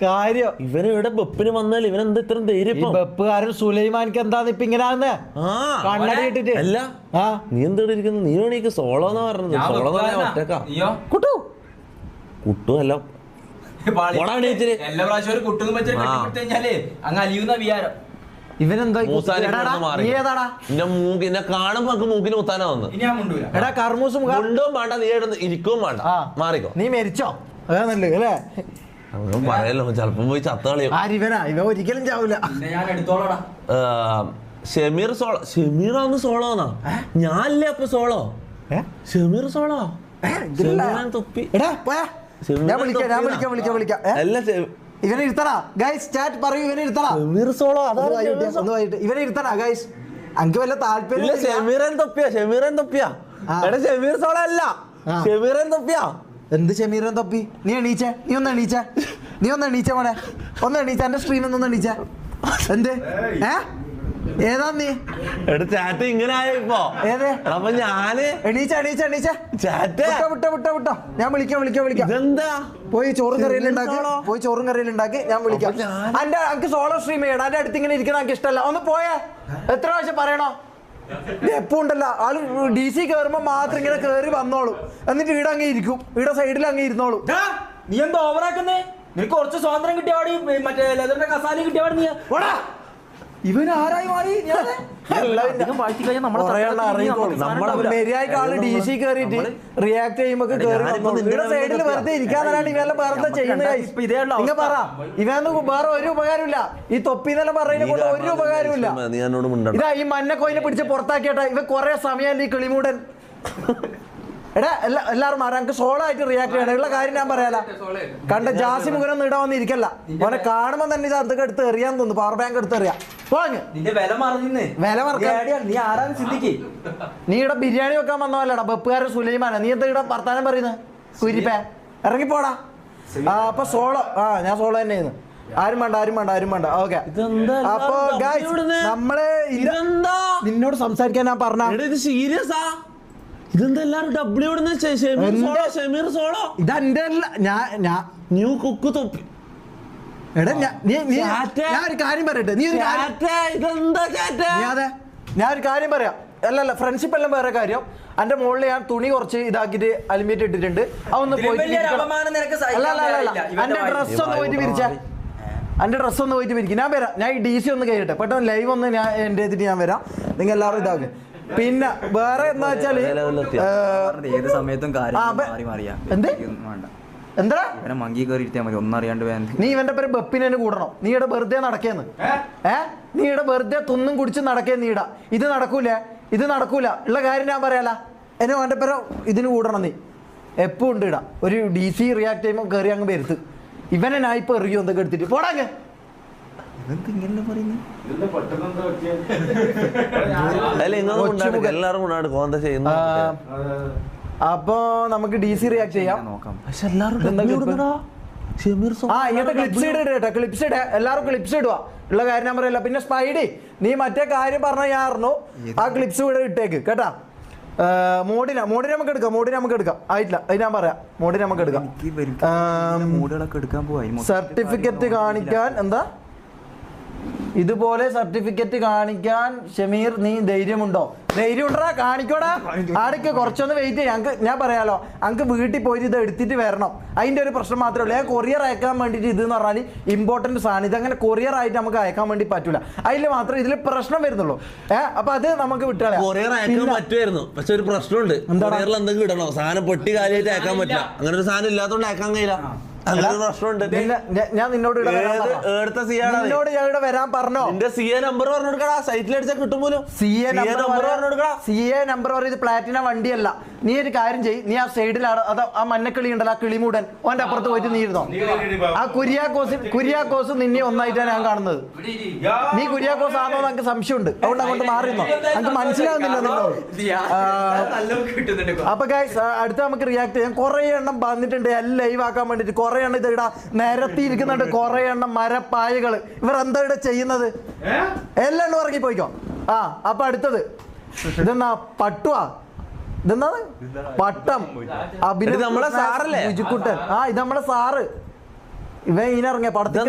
കാര്യം ഇവനിവിടെ വെപ്പിന് വന്നാൽ ഇവൻ എന്താ ഇത്രയും ധൈര്യം? വെപ്പുകാരൻ സുലൈമാനിക്ക് എന്താന്ന് ഇപ്പൊ ഇങ്ങനെ കണ്ണടി ഇട്ടിട്ട് അല്ല നീ എന്താ ഇരിക്കുന്നു? നീ വേണേക്ക് സോളോന്നാ പറഞ്ഞത്. സോളോ ഒറ്റക്കാ കുട്ടു കുട്ടു അല്ല എല്ലാ പ്രാവശ്യം ഒരു കുട്ടു കഴിഞ്ഞാലേ അങ്ങ് അലിയുന്ന വിചാരം. ഇവനെന്താ കാണുമ്പോ മൂക്കിന് കുത്താനാ വന്ന്. എടാ കർമ്മൂസും കൊണ്ടും വേണ്ട, നീ ഇരിക്കും വേണ്ട, മാറിക്കോ. നീ മരിച്ചോ? അതാണല്ലേ അല്ലേ? പറയല്ലോ, ചെലപ്പം പോയി ചത്തളിയോ. ഇവ ഒരിക്കലും ചാവൂല. ഷമീർ സോളോ. ഷമീറാന്ന് സോളോന്നാ? ഞാനല്ലേ അപ്പൊ സോളോ? ഷമീർ സോളോ? തൊപ്പി ഇവനെ ഇരുത്തണ ഗൈസ്. ചാറ്റ് പറയൂ, ഇവനെ ഇരുത്തണ. ഇവനെ ഇരുത്തണ ഗൈസ്. എനിക്ക് വല്ല താല്പര്യം. ഷമീറൻ തൊപ്പിയാ? ഷമീറൻ തൊപ്പിയാ? എടാ ഷമീർ സോളോ അല്ല, ഷമീറൻ തൊപ്പിയാ. എന്ത് ഷമീറൻ തൊപ്പി? നീ എണീച്ചേ, നീ ഒന്ന് എണീച്ചേ മോനെ, ഒന്ന് എണീച്ച. എന്റെ സ്ക്രീനിൽ ഒന്ന് എണീച്ചേ. എന്ത് ഏതാ നീ? ചാറ്റ് ഇങ്ങനെ ആയപ്പോ അപ്പൊ ഞാന് എണീച്ച വിട്ടോ. ഞാൻ വിളിക്കാം. എന്താ പോയി ചോറും കറിയിലുണ്ടാക്കി ഞാൻ വിളിക്കാം. എനിക്ക് സോളോ സ്ട്രീം ചെയ്യണം. എന്റെ അടുത്ത് ഇങ്ങനെ ഇരിക്കണം എനിക്ക് ഇഷ്ടമല്ല. ഒന്ന് പോയേ. എത്ര പ്രാവശ്യം പറയണോ? എപ്പോ ഉണ്ടല്ലോ ആള് DC കയറുമ്പോ മാത്രം ഇങ്ങനെ കേറി വന്നോളൂ, എന്നിട്ട് ഇവിടെ അങ്ങ് ഇരിക്കും, ഇവിടെ സൈഡിൽ അങ്ങ് ഇരുന്നോളൂ. നീ എന്താ ഓവറാക്കുന്നേ? നിനക്ക് കുറച്ച് സ്വാതന്ത്ര്യം കിട്ടിയപാടി മറ്റേ ലെതറിന്റെ കസാലയും കിട്ടിയപാടി നീ ഇവൻ ആരായി മാറി? ആള് DC കയറിയിട്ട് റിയാക്ട് ചെയ്യുമ്പോ സൈഡിൽ വെറുതെ ഇരിക്കാന്നാണ് ഇവരെല്ലാം വെറുതെ ചെയ്യുന്നത്. പറ, ഇവന്ന് വേറെ ഒരു ഉപകാരമില്ല. ഈ തൊപ്പിന്നെല്ലാം പറയുന്നത് കൊണ്ട് ഒരു ഉപകാരമില്ല. ഇതാ ഈ മഞ്ഞക്കോയിനെ പിടിച്ച് പുറത്താക്കിയട്ടെ. ഇവ കൊറേ സമയം ഈ കിളിമൂടൻ. എടാ എല്ലാവരും മാറാം. എനിക്ക് സോളോ ആയിട്ട് റിയാക്ട് ചെയ്യണം. ഉള്ള കാര്യം ഞാൻ പറയാല. കണ്ട ജാസി മുഖനൊന്നും ഇടാൻ വന്നിരിക്കല്ല. ഓനെ കാണുമ്പോ തന്നെ ഇത് അതൊക്കെ എടുത്ത് എറിയാൻ തോന്നുന്നു. പവർ ബാങ്ക് എടുത്ത് എറിയാം. നീ ഇവിടെ ബിരിയാണി വെക്കാൻ വന്നതല്ലടാ ബപ്പുകാരൻ സുലൈമാന. നീ എന്താ ഇവിടെ വർത്താനം പറയുന്നത്? കുരിപ്പേ ഇറങ്ങിപ്പോടാ. അപ്പൊ സോളോ. ഞാൻ സോളോ തന്നെ ചെയ്യുന്നു. ആരും വേണ്ട. ഓക്കെ. അപ്പൊ നമ്മള് നിന്നോട് സംസാരിക്കാൻ ഞാൻ പറഞ്ഞ സീരിയസാ? ഇതെന്താ എല്ലാരും ഷമീർ സോളോ? ഇതെന്റെ ന്യൂ കുക്ക് തൊപ്പി. എടാ ഞാൻ ഒരു കാര്യം പറയട്ടെ. ഞാൻ ഒരു കാര്യം പറയാം. അല്ലല്ല ഫ്രണ്ട്ഷിപ്പ് എല്ലാം വേറെ കാര്യം. എന്റെ മുകളിൽ ഞാൻ തുണി കുറച്ച് ഇതാക്കിട്ട് അലുമിനിയം ഇട്ടിട്ടുണ്ട്. അതൊന്ന് പോയിട്ട് എന്റെ ഡ്രസ് ഒന്ന് പോയിട്ട് വിരിക്കും. ഞാൻ വരാം. ഞാൻ ഈ DC ഒന്ന് കഴിയട്ടെ. പെട്ടെന്ന് ലൈവ് ഒന്ന് ഞാൻ എന്റെ ചെയ്തിട്ട് ഞാൻ വരാം. നിങ്ങൾ എല്ലാവരും ഇതാക്കും. പിന്നെ വേറെ എന്താ വെച്ചാല് ഏത് സമയത്തും എന്താ മങ്കി കയറി ഇരുത്തിയാൽ മതി, ഒന്നറിയാണ്ട്. നീ ഇവന്റെ പേര് ബപ്പിനെ കൂടണം. നീ ഇവിടെ വെറുതെ നടക്കേന്ന്. നീ ഇവിടെ വെറുതെ തുന്നും കുടിച്ച് നടക്കേന്ന്. ഇത് നടക്കൂല. ഉള്ള കാര്യം ഞാൻ പറയാല. എന്നെ അവന്റെ പേര് ഇതിന് കൂടണം. നീ എപ്പോ ഉണ്ട് ഇടാ. ഒരു DC റിയാക്ട് ചെയ്യുമ്പോൾ കയറി അങ്ങ് വരുത്ത്. ഇവനെ ഞാൻ ഇപ്പൊ എറിയോ എന്തൊക്കെ എടുത്തിട്ട് പോടാങ്ങ്. അപ്പൊ നമുക്ക് DC റിയാക്ട് ചെയ്യാം. ഇങ്ങനത്തെ ക്ലിപ്സ് ഇട. എല്ലാവരും ക്ലിപ്സ് ഇടുക. ഉള്ള കാര്യം ഞാൻ പറയല്ല. പിന്നെ സ്പൈഡി, നീ മറ്റേ കാര്യം പറഞ്ഞ ഞാൻ അറിഞ്ഞു. ആ ക്ലിപ്സ് ഇവിടെ ഇട്ടേക്ക് കേട്ടാ. മോഡിനെ നമുക്ക് എടുക്കാം. ആയിട്ടില്ല, അത് ഞാൻ പറയാം. മോഡിനെ നമുക്ക് എടുക്കാം. സർട്ടിഫിക്കറ്റ് കാണിക്കാൻ എന്താ ഇതുപോലെ സർട്ടിഫിക്കറ്റ് കാണിക്കാൻ ഷമീർ നീ ധൈര്യമുണ്ടോ? ധൈര്യം ഉണ്ടോ? കാണിക്കോടാ. ആടക്ക് കുറച്ചൊന്ന് വെയിറ്റ് ചെയ്യാം. ഞാൻ പറയാലോ, അങ്ങക്ക് വീട്ടിൽ പോയിട്ട് ഇത് എടുത്തിട്ട് വരണം. അതിന്റെ ഒരു പ്രശ്നം മാത്രമേ ഉള്ളൂ. ഞാൻ കൊറിയർ അയക്കാൻ വേണ്ടിയിട്ട് ഇതെന്ന് പറഞ്ഞാൽ ഇമ്പോർട്ടന്റ് സാധനം. ഇതങ്ങനെ കൊറിയർ ആയിട്ട് നമുക്ക് അയക്കാൻ വേണ്ടി പറ്റൂല. അതിൽ മാത്രമേ ഇതിൽ പ്രശ്നം വരുന്നുള്ളൂ. അപ്പൊ അത് നമുക്ക് വിട്ടുകളയാം. കൊറിയർ അയക്കാൻ പറ്റുമായിരുന്നു, പക്ഷെ ഒരു പ്രശ്നമുണ്ട്. കൊറിയറിൽ എന്തെങ്കിലും ഇടണോ? സാധനം പൊട്ടി കാലിയായിട്ട് അയക്കാൻ പറ്റില്ല. അങ്ങനെ ഒരു സാധനം ഇല്ലാത്തതുകൊണ്ട് അയക്കാൻ കഴിയില്ല. ഞാൻ നിന്നോട് ഞാൻ ഇവിടെ വരാൻ പറഞ്ഞോ? CA നമ്പർ പറഞ്ഞു കൊടുക്കടാ. സൈറ്റിൽ അടിച്ചാൽ കിട്ടും പോലും. CA നമ്പർ പറയുന്നത് പ്ലാറ്റിന വണ്ടിയല്ല. നീ ഒരു കാര്യം ചെയ്യ്. നീ ആ സൈഡിലാണ് അത് ആ മഞ്ഞക്കിളി ഉണ്ടല്ലോ, ആ കിളിമൂടൻ. ഓന്റെ അപ്പുറത്ത് പോയിട്ട് നീ ഇരുന്നോ. ആ കുര്യാക്കോസ് നിന്നെ ഒന്നായിട്ടാണ് ഞാൻ കാണുന്നത്. നീ കുര്യാക്കോസ് ആണോ എനിക്ക് സംശയമുണ്ട്. അതുകൊണ്ട് അങ്ങോട്ട് മാറിയിരുന്നോ? എനിക്ക് മനസ്സിലാവുന്നില്ല നിന്നോട്. അപ്പൊ ഗൈസ് അടുത്ത നമുക്ക് റിയാക്ട് ചെയ്യാം. കുറെ എണ്ണം വന്നിട്ടുണ്ട് എല്ലാം ലൈവ് ആക്കാൻ വേണ്ടിട്ട്. കുറെ എണ്ണം ഇത് ഇടാ നിരത്തിയിരിക്കുന്നുണ്ട്. കുറെ എണ്ണം മരപ്പായകള്. ഇവർ എന്താ ഇവിടെ ചെയ്യുന്നത്? എല്ലാം ഇറങ്ങി പോയിക്കോ. അപ്പൊ അടുത്തത് ഇതെന്നാ പട്ടുവാ? ഇതെന്താണ് പട്ടം ഇത് നമ്മളെ സാറല്ലേ? ബിജുക്കുട്ടൻ. ആ ഇത് നമ്മളെ സാറ്. ഇവൻ ഇതിനിറങ്ങിയ പടത്തിൽ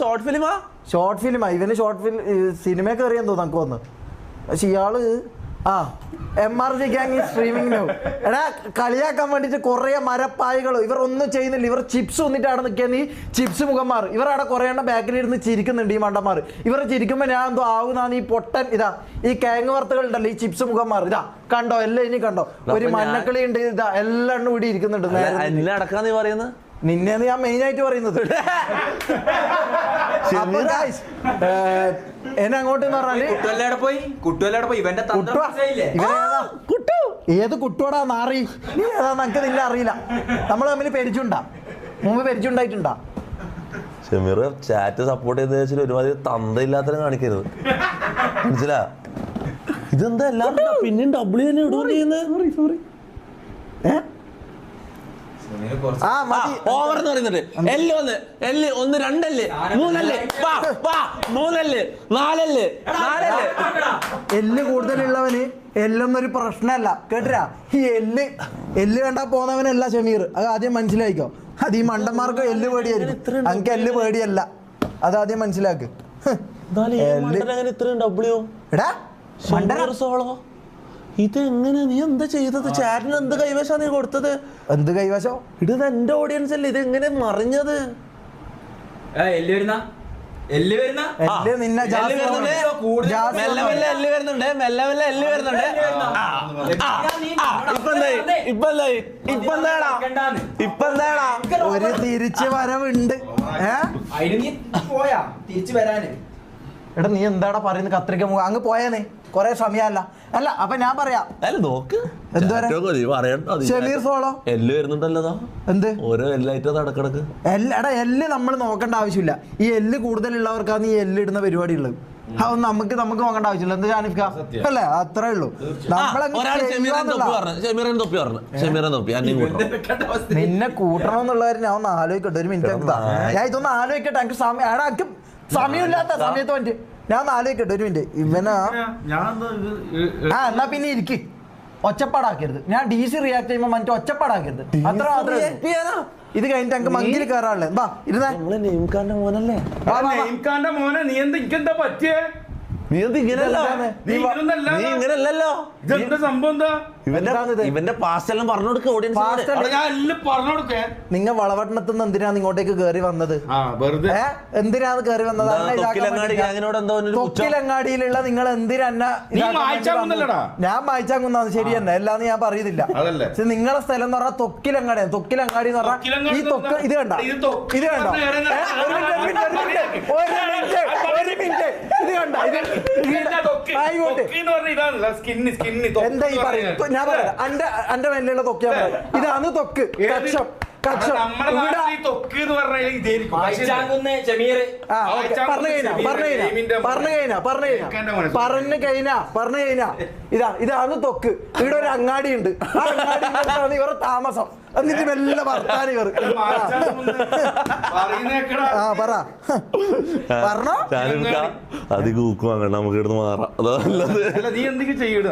ഷോർട്ട് ഫിലിമാ. ഇവന് ഷോർട്ട് ഫിലിം സിനിമ കയറിയെന്ന് തോന്നുന്നു നമുക്ക് വന്ന്. പക്ഷെ ഇയാള് MRG ഗ്യാങ് സ്ട്രീമിംഗ് നൗ. എടാ കളിയാക്കാൻ വേണ്ടിട്ട് കുറെ മരപ്പായകൾ ഇവർ ഒന്നും ചെയ്യുന്നില്ല. ഇവർ ചിപ്സ് വന്നിട്ട് അവിടെ നിൽക്കുന്ന ഈ ചിപ്സ് മുഖന്മാർ ഇവർ അവിടെ കുറെ എണ്ണം ബാക്കിലിരുന്ന് ചിരിക്കുന്നുണ്ട്. ഈ മണ്ടന്മാർ ഇവർ ചിരിക്കുമ്പോൾ ഞാൻ എന്തോ ആവുന്നാണ് ഈ പൊട്ടൻ. ഇതാ ഈ കേങ്ങ് വറുത്തുകൾ ഉണ്ടല്ലോ ഈ ചിപ്സ് മുഖന്മാർ. ഇതാ കണ്ടോ എല്ലാം ഇനി കണ്ടോ ഒരു മഞ്ഞക്കളി ഉണ്ട്. ഇതാ എല്ലാം കൂടി ഇരിക്കുന്നുണ്ട്. നിന്നെയാണ് ഞാൻ മെയിൻ ആയിട്ട് പറയുന്നത്. എന്നെ അങ്ങോട്ട് ഏത് കുട്ടുവടാ നാറി ഏതാ നമുക്ക് നിന്നെ അറിയില്ല. നമ്മൾ തമ്മിൽ പരിചയമുണ്ടാ മുമ്പ് പരിചയമുണ്ടായിട്ടുണ്ടാ. ഷമീർ ചാറ്റ് സപ്പോർട്ട് ചെയ്ത് വെച്ചാൽ ഒരുമാതിരി തന്തയില്ലാത്തതിനെ കാണിക്കരുത് മനസ്സിലാ. ഇതെന്താ എല്ലാവരും പിന്നെയും ഡബ്ല്യു തന്നെ ഇടുകയും ചെയ്യുന്നത്. സോറി ഓവർ എന്ന് പറയുന്നുണ്ട്. എല്ല് ഒന്ന് 2 3 4 എല്ല് കൂടുതലുള്ളവന് എല്ലൊന്നൊരു പ്രശ്നമല്ല കേട്ടിരാ. ഈ എല്ല് കണ്ടാ പോന്നവനല്ല ഷമീർ. അത് ആദ്യം മനസ്സിലായിക്കോ. അത് ഈ മണ്ടന്മാർക്ക് എല്ല് പേടിയായിരിക്കും. എനിക്ക് എല്ല് പേടിയല്ല. അതാദ്യം മനസ്സിലാക്ക്. ഇതെങ്ങനെ നീ എന്താ ചെയ്തത്? ചാറ്റിന് എന്ത് കൈവശം നീ കൊടുത്തത്? എന്ത് കൈവശം? ഇത് എന്റെ ഓഡിയൻസ് അല്ലേ. ഇത് എങ്ങനെ മറിഞ്ഞത്? ഒരു തിരിച്ചു വരവുണ്ട്. തിരിച്ചു വരാന് എടാ നീ എന്താടാ പറയുന്നത്? കത്രിക മുഖം അങ്ങ് പോയാനേ കൊറേ സമയമല്ല. അല്ല അപ്പൊ ഞാൻ പറയാം. ഷമീർ സോളോ എല്ല് വരുന്നുണ്ടല്ലോ. എന്ത് ഓരോ എല്ലായിട്ട് നടക്കിടക്ക് എടാ എല്ല് നമ്മൾ നോക്കേണ്ട ആവശ്യമില്ല. ഈ എല്ല് കൂടുതലുള്ളവർക്കാണ് ഈ എല്ല് ഇടുന്ന പരിപാടി ഉള്ളത്. അതൊന്നും നമുക്ക് നോക്കേണ്ട ആവശ്യമില്ല. എന്താ ജാനിഫ്ക അല്ലേ? അത്രേ ഉള്ളൂ. നിന്നെ കൂട്ടണം എന്നുള്ളവര് ഞാൻ ഒന്ന് ആലോചിക്കട്ടെ. ഒരു മിനിറ്റ് ഞാൻ ഇതൊന്ന് ആലോചിക്കട്ടെ. എനിക്ക് സമയമില്ലാത്ത സമയത്ത് വേണ്ടി ഞാൻ ഒന്ന് ആലോചിക്കട്ടെ. ഒരു മിനിറ്റ്. ഇവനാ എന്നാ പിന്നെ ഇരിക്ക്. ഒച്ചപ്പാടാക്കരുത്. ഞാൻ DC റിയാക്ട് ചെയ്യുമ്പോ മറ്റേ ഒച്ചപ്പാടാക്കരുത്. അത്ര മാത്രമേ. ഇത് കഴിഞ്ഞിട്ട് ഞങ്ങൾക്ക് മങ്കിൽ കയറാറില്ലേ? എന്താ ഇരുന്നേ. മോനല്ലേ മോനെ? നീ എന്താ പറ്റിയേ? ഇവന്റെ പാസ്റ്റ് എല്ലാം പറഞ്ഞു കൊടുക്ക. നിങ്ങൾ വളവട്ടണത്ത് നിന്ന് എന്തിനാണ് ഇങ്ങോട്ടേക്ക് കയറി വന്നത്? എന്തിനാണ് കയറി വന്നത്? തൊക്കിലങ്ങാടിയിലുള്ള നിങ്ങൾ എന്തിനാ? ഞാൻ വായിച്ചാൻ കുന്നാണ് ശരി തന്നെ. അല്ലാന്ന് ഞാൻ പറയുന്നില്ല. നിങ്ങളെ സ്ഥലം എന്ന് പറഞ്ഞാൽ തൊക്കിലങ്ങാടിയാണ്. തൊക്കിലങ്ങാടി എന്ന് പറഞ്ഞാൽ ഈ തൊക്ക് ഇത് കണ്ട ഇത് കണ്ടോ? ഒരു മിനിറ്റ് ഇത് കണ്ട എന്താ ഈ പറയുന്നത്? ഞാൻ പറയാം. എന്റെ മേലുള്ള തൊക്കിയാ പറയാം. ഇതാണ് തൊക്ക്. കക്ഷം പറഞ്ഞു കഴിഞ്ഞാ ഇതാണ് തൊക്ക്. ഇവിടെ ഒരു അങ്ങാടി ഉണ്ട്. ആ അങ്ങാടി ഇവരുടെ താമസം. എന്നിട്ട് മെല്ലെ വർത്താനം ഇവർ പറഞ്ഞോ. നമുക്ക് ഇവിടുന്ന് മാറാം. നീ എന്തൊക്കെ ചെയ്യണ?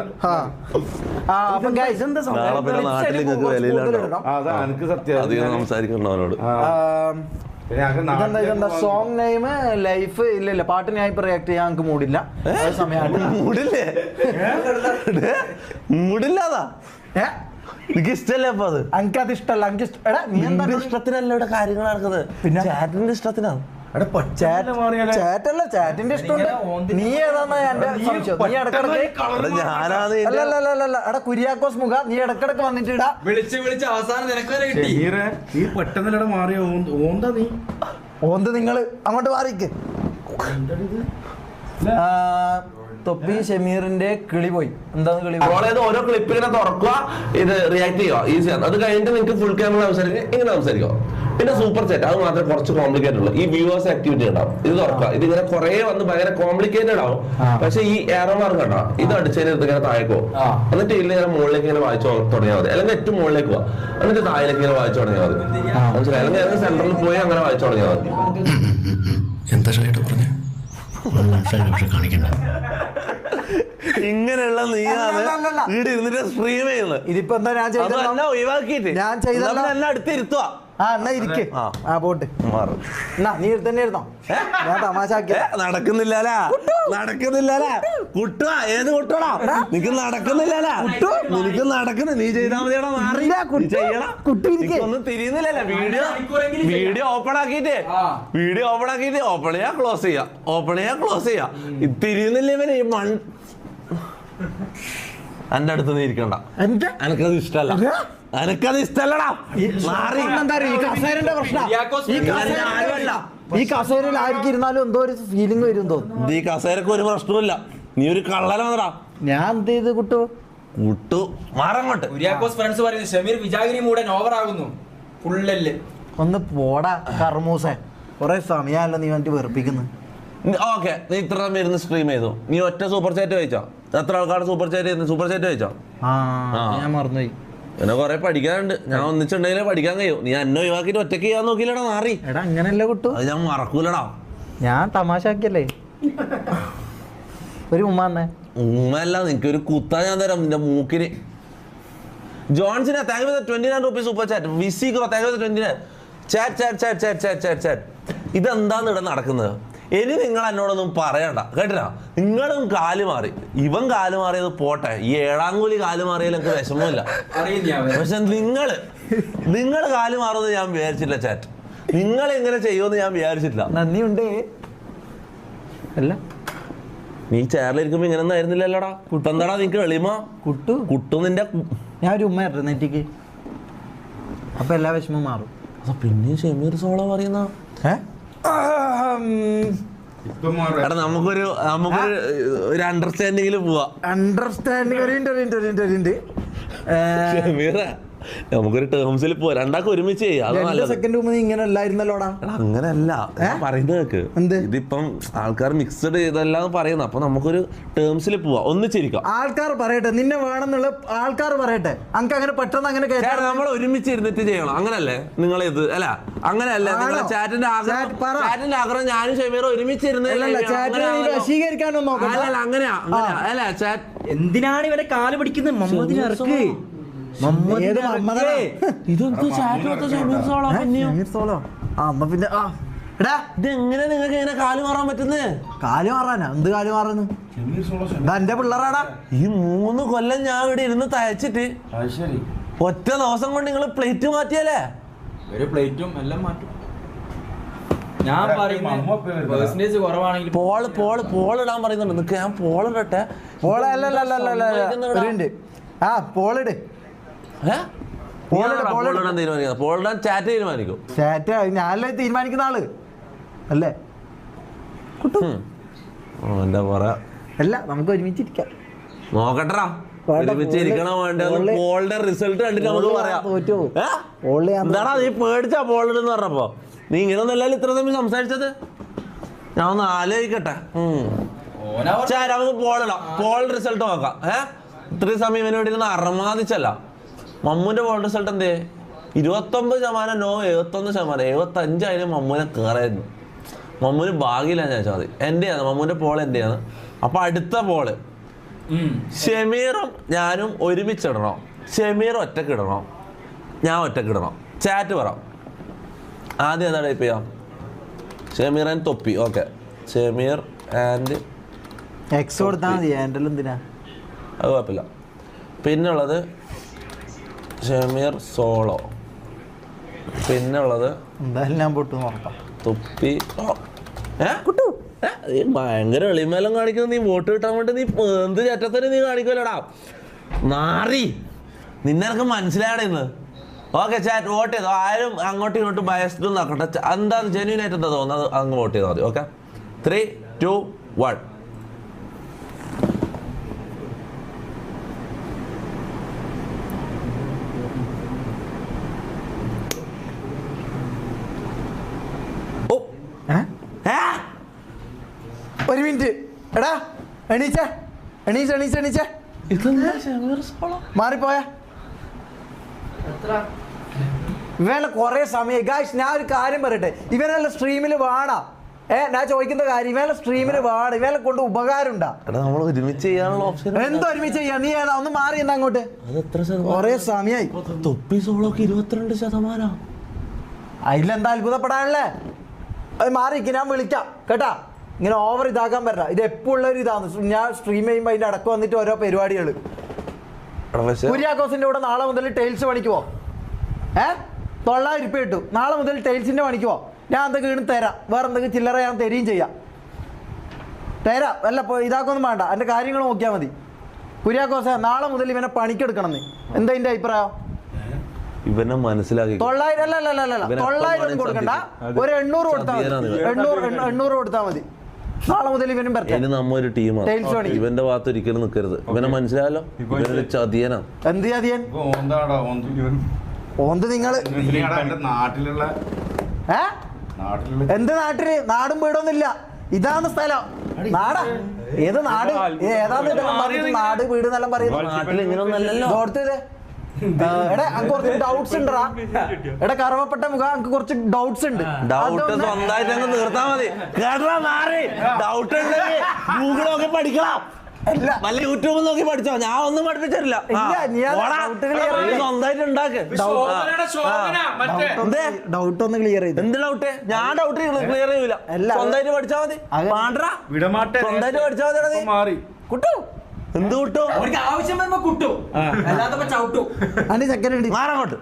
നാട്ടിൽ നിങ്ങൾക്ക് വിലയിലാണ് സംസാരിക്കണം അവനോട്. ഇതെന്താ സോങ് നെയിം ലൈഫ്? ഇല്ല പാട്ട് ഞാൻ ഇപ്പൊ റിയാക്ട് ചെയ്യാൻ എനിക്ക് മൂടില്ല. മൂടില്ലാതാ എനിക്ക് ഇഷ്ടല്ലേ? അപ്പൊ അത് എനിക്കത് ഇഷ്ടമല്ല. എനിക്ക് ഇഷ്ടത്തിനല്ല ഇവിടെ കാര്യങ്ങൾ നടക്കുന്നത്. പിന്നെ ചാറ്റിന്റെ ഇഷ്ടത്തിനാണ്. ചാറ്റിന്റെ ഇഷ്ടമുണ്ട്. നീ ഏതാന്നാ എന്റെ സംശയം. നീ ഇടക്കിടക്ക് കുര്യാക്കോസ് മുഖ നീ ഇടക്കിടക്ക് വന്നിട്ട് ഇടാ വിളിച്ച് അവസാനം നീ പെട്ടെന്ന് മാറിയ ഓന്ത് നിങ്ങള് അങ്ങോട്ട് മാറിക്ക്. തൊപ്പി ഷമീറിന്റെ കിളി പോയി. എന്താണ് കിളി പോയി? ഓരോ ക്ലിപ്പ് ഇങ്ങനെ തുറക്കുക, ഇത് റിയാക്ട് ചെയ്യുക, ഈസിയാണ്. അത് കഴിഞ്ഞിട്ട് നിങ്ങൾക്ക് ഫുൾ ക്യാമറ സംസാരിക്കുക, ഇങ്ങനെ സംസാരിക്കുക. പിന്നെ സൂപ്പർ ചാറ്റ്, അത് മാത്രമേ കുറച്ച് കോംപ്ലിക്കേറ്റഡ് ഉള്ളൂ. ഈ വ്യൂവേഴ്സ് ആക്ടിവിറ്റി ഉണ്ടാവും. ഇത് തുറക്കുക, ഇതിങ്ങനെ കുറെ വന്ന് ഭയങ്കര കോംപ്ലിക്കേറ്റഡ് ആവും. പക്ഷെ ഈ ഏറോ മാർക്ക് കണ്ടോ, ഇത് അടിച്ചതിന് ഇങ്ങനെ താഴേക്കോ, എന്നിട്ട് ഇതിൽ ഇങ്ങനെ മുകളിലേക്ക് ഇങ്ങനെ വായിച്ചു തുടങ്ങിയാൽ മതി. അല്ലെങ്കിൽ ഏറ്റവും മുകളിലേക്ക് പോവാ, എന്നിട്ട് താഴേക്ക് ഇങ്ങനെ വായിച്ചു തുടങ്ങിയാൽ മതി. മനസ്സിലായി? അല്ലെങ്കിൽ സെന്ററിൽ പോയി അങ്ങനെ വായിച്ചു തുടങ്ങിയാൽ മതി. എന്താ കാണിക്കണ്ട ഇങ്ങനെയുള്ള നീയാണ് വീട് ഇരുന്നിട്ട് സ്ട്രീം ചെയ്യുന്നത്. ഇതിപ്പോ എന്താ ഞാൻ ചെയ്തത്? ഒഴിവാക്കിയിട്ട് ഞാൻ ചെയ്തല്ലോ. എല്ലാം അടുത്തിരുത്തുക. എന്നാ ഇരിക്ക്. പോട്ട് എന്നാ നീ തന്നെ ഇരുന്നോ. ഞാൻ തമാശ നടക്കുന്നില്ല കുട്ടുക. ഏത് കുട്ടോടാ? നിനക്ക് നടക്കുന്നില്ല. നിനക്ക് നടക്കുന്ന നീ ചെയ്താൽ മതിയാടാ. ഒന്നും തിരിയുന്നില്ലല്ലേ? വീഡിയോ ഓപ്പൺ ആക്കിയിട്ട് ഓപ്പൺ ചെയ്യാ ക്ലോസ് ചെയ്യാ. തിരിയുന്നില്ല ഇവന്. ഈ എന്റെ അടുത്ത് നീ ഇരിക്കണ്ട. എനക്കത് ഇഷ്ടല്ലടാ. ഈ കസേരയിൽ ആയിരിക്കും ഇരുന്നാലും എന്തോ ഒരു ഫീലിംഗ് വരും തോന്നുന്നു. ഈ കസേരക്ക് ഒരു പ്രശ്നമില്ല. നീ ഒരു കള്ളനാ. ഞാൻ എന്ത് ചെയ്ത് കുട്ടു മാറങ്ങോട്ട്. ഫ്രണ്ട്സ് പറയുന്നു ഷമീർ വിജാഗിരി മൂടൻ ഓവർ ആകുന്നു. ഫുള്ളല്ലേ ഒന്ന് പോടാ കർമൂസേ. കൊറേ സമയമല്ലോ നീ വന്നിട്ട് വെറുപ്പിക്കുന്നു. ഓക്കെ, നീ ഇത്ര സമയം ഇരുന്ന് സ്ട്രീം ചെയ്തു. നീ ഒറ്റ സൂപ്പർ ചാറ്റ് വായിച്ചോ? എത്ര ആൾക്കാർ സൂപ്പർ ചാറ്റ് വായിച്ചോ? ഞാൻ മറന്നുപോയി. പിന്നെ കൊറേ പഠിക്കാനുണ്ട്. ഞാൻ ഒന്നിച്ചുണ്ടെങ്കിലേ പഠിക്കാൻ കഴിയും. നീ എന്നെ ഒഴിവാക്കിട്ട് ഒറ്റയ്ക്ക് ചെയ്യാൻ നോക്കിയില്ലടാ. മാറി എടാ അങ്ങനല്ലേ കുട്ടു. അത് ഞാൻ മറക്കൂലടാ. ഞാൻ തമാശാക്കിയല്ലേ. ഒരു ഉമ്മല്ല, നിനക്കൊരു കുത്താ ഞാൻ തരാം നിന്റെ മൂക്കിന്. ജോൺസിനെ thank you 29 rupees super chat. വിസിക്കോ താങ്ക് യു 29. ചാറ്റ്. ഇതെന്താന്ന് ഇവിടെ നടക്കുന്നത്? ഇനി നിങ്ങൾ എന്നോടൊന്നും പറയണ്ട കേട്ടില്ല. നിങ്ങളും കാല് മാറി. ഇവൻ കാല് മാറിയത് പോട്ടെ, ഈ ഏഴാങ്കൂലി കാല് മാറിയാൽ എനിക്ക് വിഷമമില്ല. പക്ഷെ നിങ്ങൾ കാല് മാറുമെന്ന് ഞാൻ വിചാരിച്ചില്ല ചാറ്റ്. നിങ്ങൾ എങ്ങനെ ചെയ്യുമെന്ന് ഞാൻ വിചാരിച്ചിട്ടില്ല. നന്ദിയുണ്ട്. അല്ല നീ ചെയറിലിരിക്കുമ്പോ ഇങ്ങനെ ഒന്നും ആയിരുന്നില്ലല്ലോടാ. കുട്ടെന്താടാ നിനക്ക് എളിമ? കുട്ടു നിന്റെ ഞാൻ ഒരു ഉമ്മ നെറ്റിക്ക്. അപ്പൊ എല്ലാ വിഷമവും മാറും. പിന്നെ ഷമീർ സോളോ പറയുന്ന നമുക്കൊരു അണ്ടർസ്റ്റാൻഡിങ്ങിൽ പോവാ. അണ്ടർസ്റ്റാൻഡിങ് നമുക്കൊരു ടേംസിൽ പോവാ. രണ്ടാക്കും ഒരുമിച്ച് ചെയ്യാം. ഇങ്ങനെ അല്ലായിരുന്നല്ലോടാ. അങ്ങനെയല്ല പറയുന്നത് കേക്ക്. ഇതിപ്പം ആൾക്കാർ മിക്സഡ് ചെയ്തല്ലാന്ന് പറയുന്നത്. അപ്പൊ നമുക്കൊരു ടേംസിൽ പോവാ, ഒന്നിച്ചിരിക്കാം. ആൾക്കാർ പറയട്ടെ നിന്നെ വേണമെന്നുള്ള ആൾക്കാർ പറയട്ടെ. നമുക്ക് അങ്ങനെ പെട്ടെന്ന് അങ്ങനെ നമ്മൾ ഒരുമിച്ച് ഇരുന്നിട്ട് ചെയ്യണം. അങ്ങനല്ലേ നിങ്ങൾ ഇത്? അല്ല അങ്ങനെയല്ല. നിങ്ങളെ ചാറ്റിന്റെ ആഗ്രഹം ഞാനും ഷമീറും ഒരുമിച്ചിരുന്ന് വശീകരിക്കാനൊന്നും നോക്കാം. അങ്ങനെയാ അല്ല ചാറ്റ്. എന്തിനാണ് ഇവരെ കാല് പിടിക്കുന്നത്? മമ്മദിനർക്ക് ഇതെങ്ങനെ നിങ്ങൾക്ക് ഇങ്ങനെ കാല് മാറാൻ പറ്റുന്നത്? കാല് മാറാനാ? എന്ത് കാല് മാറുന്നു? എന്റെ പിള്ളേരാടാ. ഈ 3 കൊല്ലം ഞാൻ ഇവിടെ ഇരുന്ന് തയ്ച്ചിട്ട് ഒറ്റ ദിവസം കൊണ്ട് നിങ്ങൾ പ്ലേറ്റ് മാറ്റിയല്ലേ? ഒരു പ്ലേറ്റും എല്ലാം മാറ്റും. ഞാൻ പറയുന്നത് കുറവാണെങ്കിൽ പോളിടാൻ പറയുന്നുണ്ട്. നിനക്ക് ഞാൻ പോളിടട്ടെ. പോളിട്. പോളിടാൻ ചാറ്റ് തീരുമാനിക്കും. ഞാനല്ലേ തീരുമാനിക്കുന്ന ആള് അല്ലേ? എന്താ പറയാ? അല്ല നമുക്ക് ഒരുമിച്ചിരിക്കാം. നോക്കട്ടാ ഒരുമിച്ചിരിക്കണോ വേണ്ട. പോളിന്റെ റിസൾട്ട് കണ്ടിട്ട് നമുക്ക് പറയാം. എന്താടാ നീ പേടിച്ചാ പോളിടെന്ന് പറഞ്ഞപ്പോ? നീ ഇങ്ങനെ ഒന്നല്ലല്ലോ ഇത്ര സമയം സംസാരിച്ചത്. ഞാൻ ഒന്ന് ആലോചിക്കട്ടെ. നമുക്ക് പോളിടാം. പോൾ റിസൾട്ട് നോക്കാം. ഇത്രയും സമയം ഇവന് വേണ്ടി ഇരുന്ന് അറമാദിച്ചല്ല. മമ്മൂന്റെ പോൾ റിസൾട്ട് എന്തേ? 29% നോ, 71%. 75 മമ്മൂനെ കയറായിരുന്നു. മമ്മൂന് ഭാഗ്യമില്ല ഞാൻ ചോദിച്ചാൽ മതി. എന്റെയാണ് മമ്മൂന്റെ പോൾ എന്റെയാണ്. അപ്പൊ അടുത്ത പോള് ഷമീറും ഞാനും ഒരുമിച്ചിടണോ? ഷമീർ ഒറ്റക്കിടണോ? ഞാൻ ഒറ്റക്കിടണോ? ചാറ്റ് പറ. ആദ്യം എന്താ ടൈപ്പ് ചെയ്യാം? ഷമീർ ആൻഡ് തൊപ്പി. ഓക്കെ, ഷമീർ ആൻഡ് എക്സ് കൊടുത്താൽ മതി. എന്തിനാ? അത് കുഴപ്പമില്ല. പിന്നുള്ളത് ഷമീർ സോളോ. പിന്നുള്ളത് എന്തായാലും ഞാൻ പൊട്ടു നോക്കാം. തൊപ്പി. ഭയങ്കര എളിമേലം കാണിക്കുന്നത്. നീ വോട്ട് കിട്ടാൻ വേണ്ടി നീ എന്ത് ചറ്റത്തന്നെ നീ കാണിക്കുമല്ലോടാ നാറി. നിന്നെനിക്ക് മനസ്സിലായടെ ഇന്ന്. ഓക്കെ ചാറ്റ് വോട്ട് ചെയ്തോ. ആരും അങ്ങോട്ടും ഇങ്ങോട്ടും ബയസ്ഡ് നോക്കട്ടെ. എന്താ ജെന്യൂൻ ആയിട്ട് എന്താ തോന്നുന്നത് അങ്ങ് വോട്ട് ചെയ്താൽ മതി. ഓക്കെ, 3, 2, 1. ഒരു മിനിറ്റ്. എടാ എണീച്ചേ. മാറിപ്പോയ ഇവനെ കൊറേ സമയം. ഗായ്സ് ഞാൻ ഒരു കാര്യം പറയട്ടെ. ഇവനെല്ലാം സ്ട്രീമിൽ വാടാ. ഞാൻ ചോദിക്കുന്ന കാര്യം ഇവനെ സ്ട്രീമിന് പാട് ഇവനെ കൊണ്ട് ഉപകാരം ഉണ്ടാ നമ്മൾ ഒരുമിച്ച് ചെയ്യാനുള്ള ഓപ്ഷൻ എന്തോ ഒരുമിച്ച് ചെയ്യാ നീ ഏതാ ഒന്ന് മാറി എന്നാ അങ്ങോട്ട് കൊറേ സമയായി തൊപ്പി സോളൊക്കെ 22%. അതിലെന്താ അത്ഭുതപ്പെടാനല്ലേ അത് മാറിയിരിക്കും ഞാൻ വിളിക്കാം കേട്ടാ ഇങ്ങനെ ഓവർ ഇതാക്കാൻ പറ്റാ ഇത് എപ്പോഴുള്ള ഒരു ഇതാണ് ഞാൻ സ്ട്രീം ചെയ്യുമ്പോൾ അതിന്റെ അടക്കം വന്നിട്ട് ഓരോ പരിപാടികൾ കുര്യാക്കോസിന്റെ കൂടെ നാളെ മുതൽ ടൈൽസ് പണിക്കുവോ 900 രൂപ കിട്ടും നാളെ മുതൽ ടൈൽസിന്റെ പണിക്കുവോ ഞാൻ എന്തൊക്കെ വീണ് തരാം വേറെ എന്തെങ്കിലും ചില്ലറ ഞാൻ തരികയും ചെയ്യാം തരാം അല്ല ഇതാക്കൊന്നും വേണ്ട എൻ്റെ കാര്യങ്ങൾ നോക്കിയാൽ മതി കുര്യാക്കോസേ നാളെ മുതൽ ഇവനെ പണിക്കെടുക്കണം നീ എന്താ എൻ്റെ അഭിപ്രായം ഇവനെ മനസ്സിലാക്കി 900 അല്ല 900 ഒന്നും കൊടുക്കണ്ട ഒരു 800 കൊടുത്താൽ മതി 800 കൊടുത്താൽ മതി നാളെ മുതൽ ഇവനും ഇനി നമ്മ ഒരു ടീമാണ് ഇവന്റെ ഭാഗത്ത് ഒരിക്കലും നിൽക്കരുത് ഇവനെ മനസ്സിലായല്ലോ ഇവനൊരു ചതിയനാ എന്ത് ചതിയൻ ഓന്ത് നിങ്ങള് നാട്ടിലുള്ള എന്ത് നാട്ടില് നാടും വീടൊന്നുമില്ല ഇതാണ് സ്ഥലം നാടാ ഏത് നാട് ഏതാന്ന് ഇതെല്ലാം പറഞ്ഞിട്ട് നാട് വീട് എന്നെല്ലാം പറയുന്നത് നാട്ടിൽ ഇങ്ങനൊന്നല്ലല്ലോ എടാ അനക്ക് കുറച്ച് ഡൗട്ട്സ് ഉണ്ടടാ എടാ കറവപ്പെട്ട മുഖം അനക്ക് കുറച്ച് ഡൗട്ട്സ് ഉണ്ട് ഡൗട്ട് സ്വന്തമായിട്ട് അങ്ങ് തീർത്താ മതി ഡൗട്ട് ഉണ്ടെങ്കിൽ ഗൂഗിൾ നോക്കി പഠിക്കണം വല്ല യൂട്യൂബ് നോക്കി പഠിച്ചോ ഞാൻ ഒന്നും പഠിപ്പിച്ചിട്ടില്ല സ്വന്തമായിട്ട് ഉണ്ടാക്ക് ഡൗട്ട് ഒന്ന് ക്ലിയർ ചെയ്ത് എന്ത് ഡൗട്ട് ഞാൻ ഡൗട്ട് ക്ലിയർ ചെയ്യൂല സ്വന്തമായിട്ട് പഠിച്ചാ മതി സ്വന്തമായിട്ട് പഠിച്ചാ മതി കുട്ടു എന്ത് കുട്ടു ആവശ്യം വരുമ്പോ കുട്ടു അല്ലാതെ ചവിട്ടു അതിന്റെ ചക്കര മാറങ്ങോട്ട്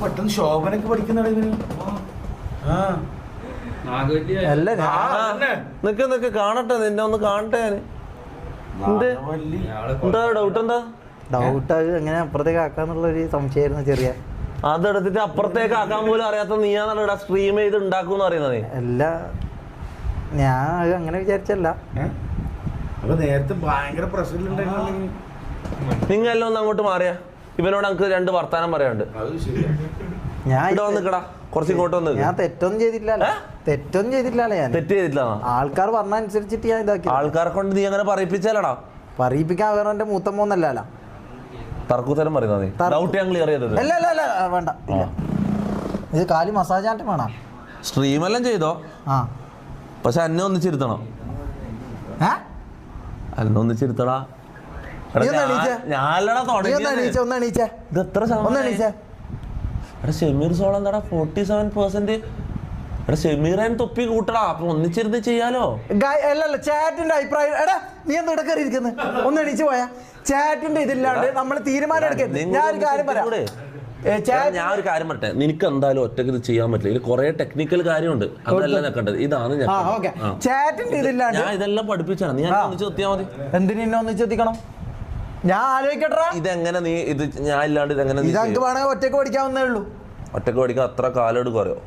പെട്ടെന്ന് ശോഭനൊക്കെ പഠിക്കുന്ന അല്ല നിക്ക് കാണട്ടെ നിന്നെ ഒന്ന് കാണട്ടെ ഞാന് എന്താ ഡൗട്ട് എന്താ ഡൗട്ട് എങ്ങനെ അപ്പുറത്തേക്ക് ആക്കാന്നുള്ള ഒരു സംശയമായിരുന്നു ചെറിയ അതെടുത്തിട്ട് അപ്പുറത്തേക്ക് ആക്കാൻ പോലും അറിയാത്ത നീയാണല്ലോ സ്ട്രീം ചെയ്ത് ഉണ്ടാക്കും പറയുന്നത് അല്ല ഞാൻ അങ്ങനെ വിചാരിച്ചല്ല അപ്പൊ നേരത്തെ ഭയങ്കര പ്രശ്നങ്ങളുണ്ടായിരുന്നു നിങ്ങൾ എല്ലാം ഒന്ന് അങ്ങോട്ട് മാറിയാ ഇവനോട് നമുക്ക് 2 വർത്താനം പറയാണ്ട് ഞാൻ ഇവിടെ വന്നിക്കടാ കുറച്ച് ഇങ്ങോട്ട് വന്ന് ഞാൻ തെറ്റൊന്നും ചെയ്തില്ലല്ലോ ഞാൻ തെറ്റ് ചെയ്തിട്ടില്ല ആൾക്കാർ പറഞ്ഞ അനുസരിച്ചിട്ട് ഞാൻ ഇതാക്കി ആൾക്കാരെ കൊണ്ട് നീ അങ്ങനെ പറയിപ്പിച്ചാലടാ പറയിപ്പിക്കാൻ വേറെ എന്റെ മൂത്തമ്മൊന്നല്ല തർക്കുത്തരം പറയുന്നത് ഡൗട്ട് ഞാൻ ക്ലിയർ ചെയ്തത് അല്ല വേണ്ട ഇല്ല ഇത് കാലി മസാജ് ആയിട്ട് വേണം സ്ട്രീം എല്ലാം ചെയ്തോ പക്ഷെ എന്നെ ഒന്നിച്ചിരുത്തണം എന്നെ ഒന്നിച്ചിരുത്തടാ ഞാനല്ലടാ ഷെമീർ സോൾ എന്താടാ 47%. എടാ ഷെമീറാൻ തൊപ്പി കൂട്ടടാ അപ്പൊ ഒന്നിച്ചിരുന്ന് ചെയ്യാലോ അല്ലല്ല ചാറ്റിന്റെ അഭിപ്രായം എടാ നീ എന്താ ഇവിടെ കയറിയിരിക്കുന്നത് ഒന്ന് എണീച്ച് പോയാ ചാറ്റിന്റെ ഇതില്ലാണ്ട് നമ്മൾ തീരുമാനം എടുക്കരുത് ഞാൻ ഒരു കാര്യം പറയാം ഞാൻ ഒരു കാര്യം പറട്ടെ നിനക്ക് എന്തായാലും ഒറ്റക്ക് ഇത് ചെയ്യാൻ പറ്റില്ല ഇതിൽ കുറെ ടെക്നിക്കൽ കാര്യമുണ്ട് അതല്ല ഞെക്കേണ്ടത് ഇതാണ് ചാറ്റിന്റെ ഇതില്ലാണ്ട് ഞാൻ ഇതെല്ലാം പഠിപ്പിച്ചാണ് നീ ഒന്നിച്ച് എത്തിയാ മതി എന്തിനെ ഒന്നിച്ച് എത്തിക്കണം ഞാൻ ആലോചിക്കട്ടെ ഇതെങ്ങനെ നീ ഇത് ഞാൻ ഇല്ലാണ്ട് ഇതെങ്ങനെ ഇതക്ക് വേണമെങ്കിൽ ഒറ്റക്ക് പഠിക്കാവുന്നേ ഉള്ളൂ ഒറ്റക്ക് പഠിക്കാൻ അത്ര കാലം എടുക്കും അറിയോ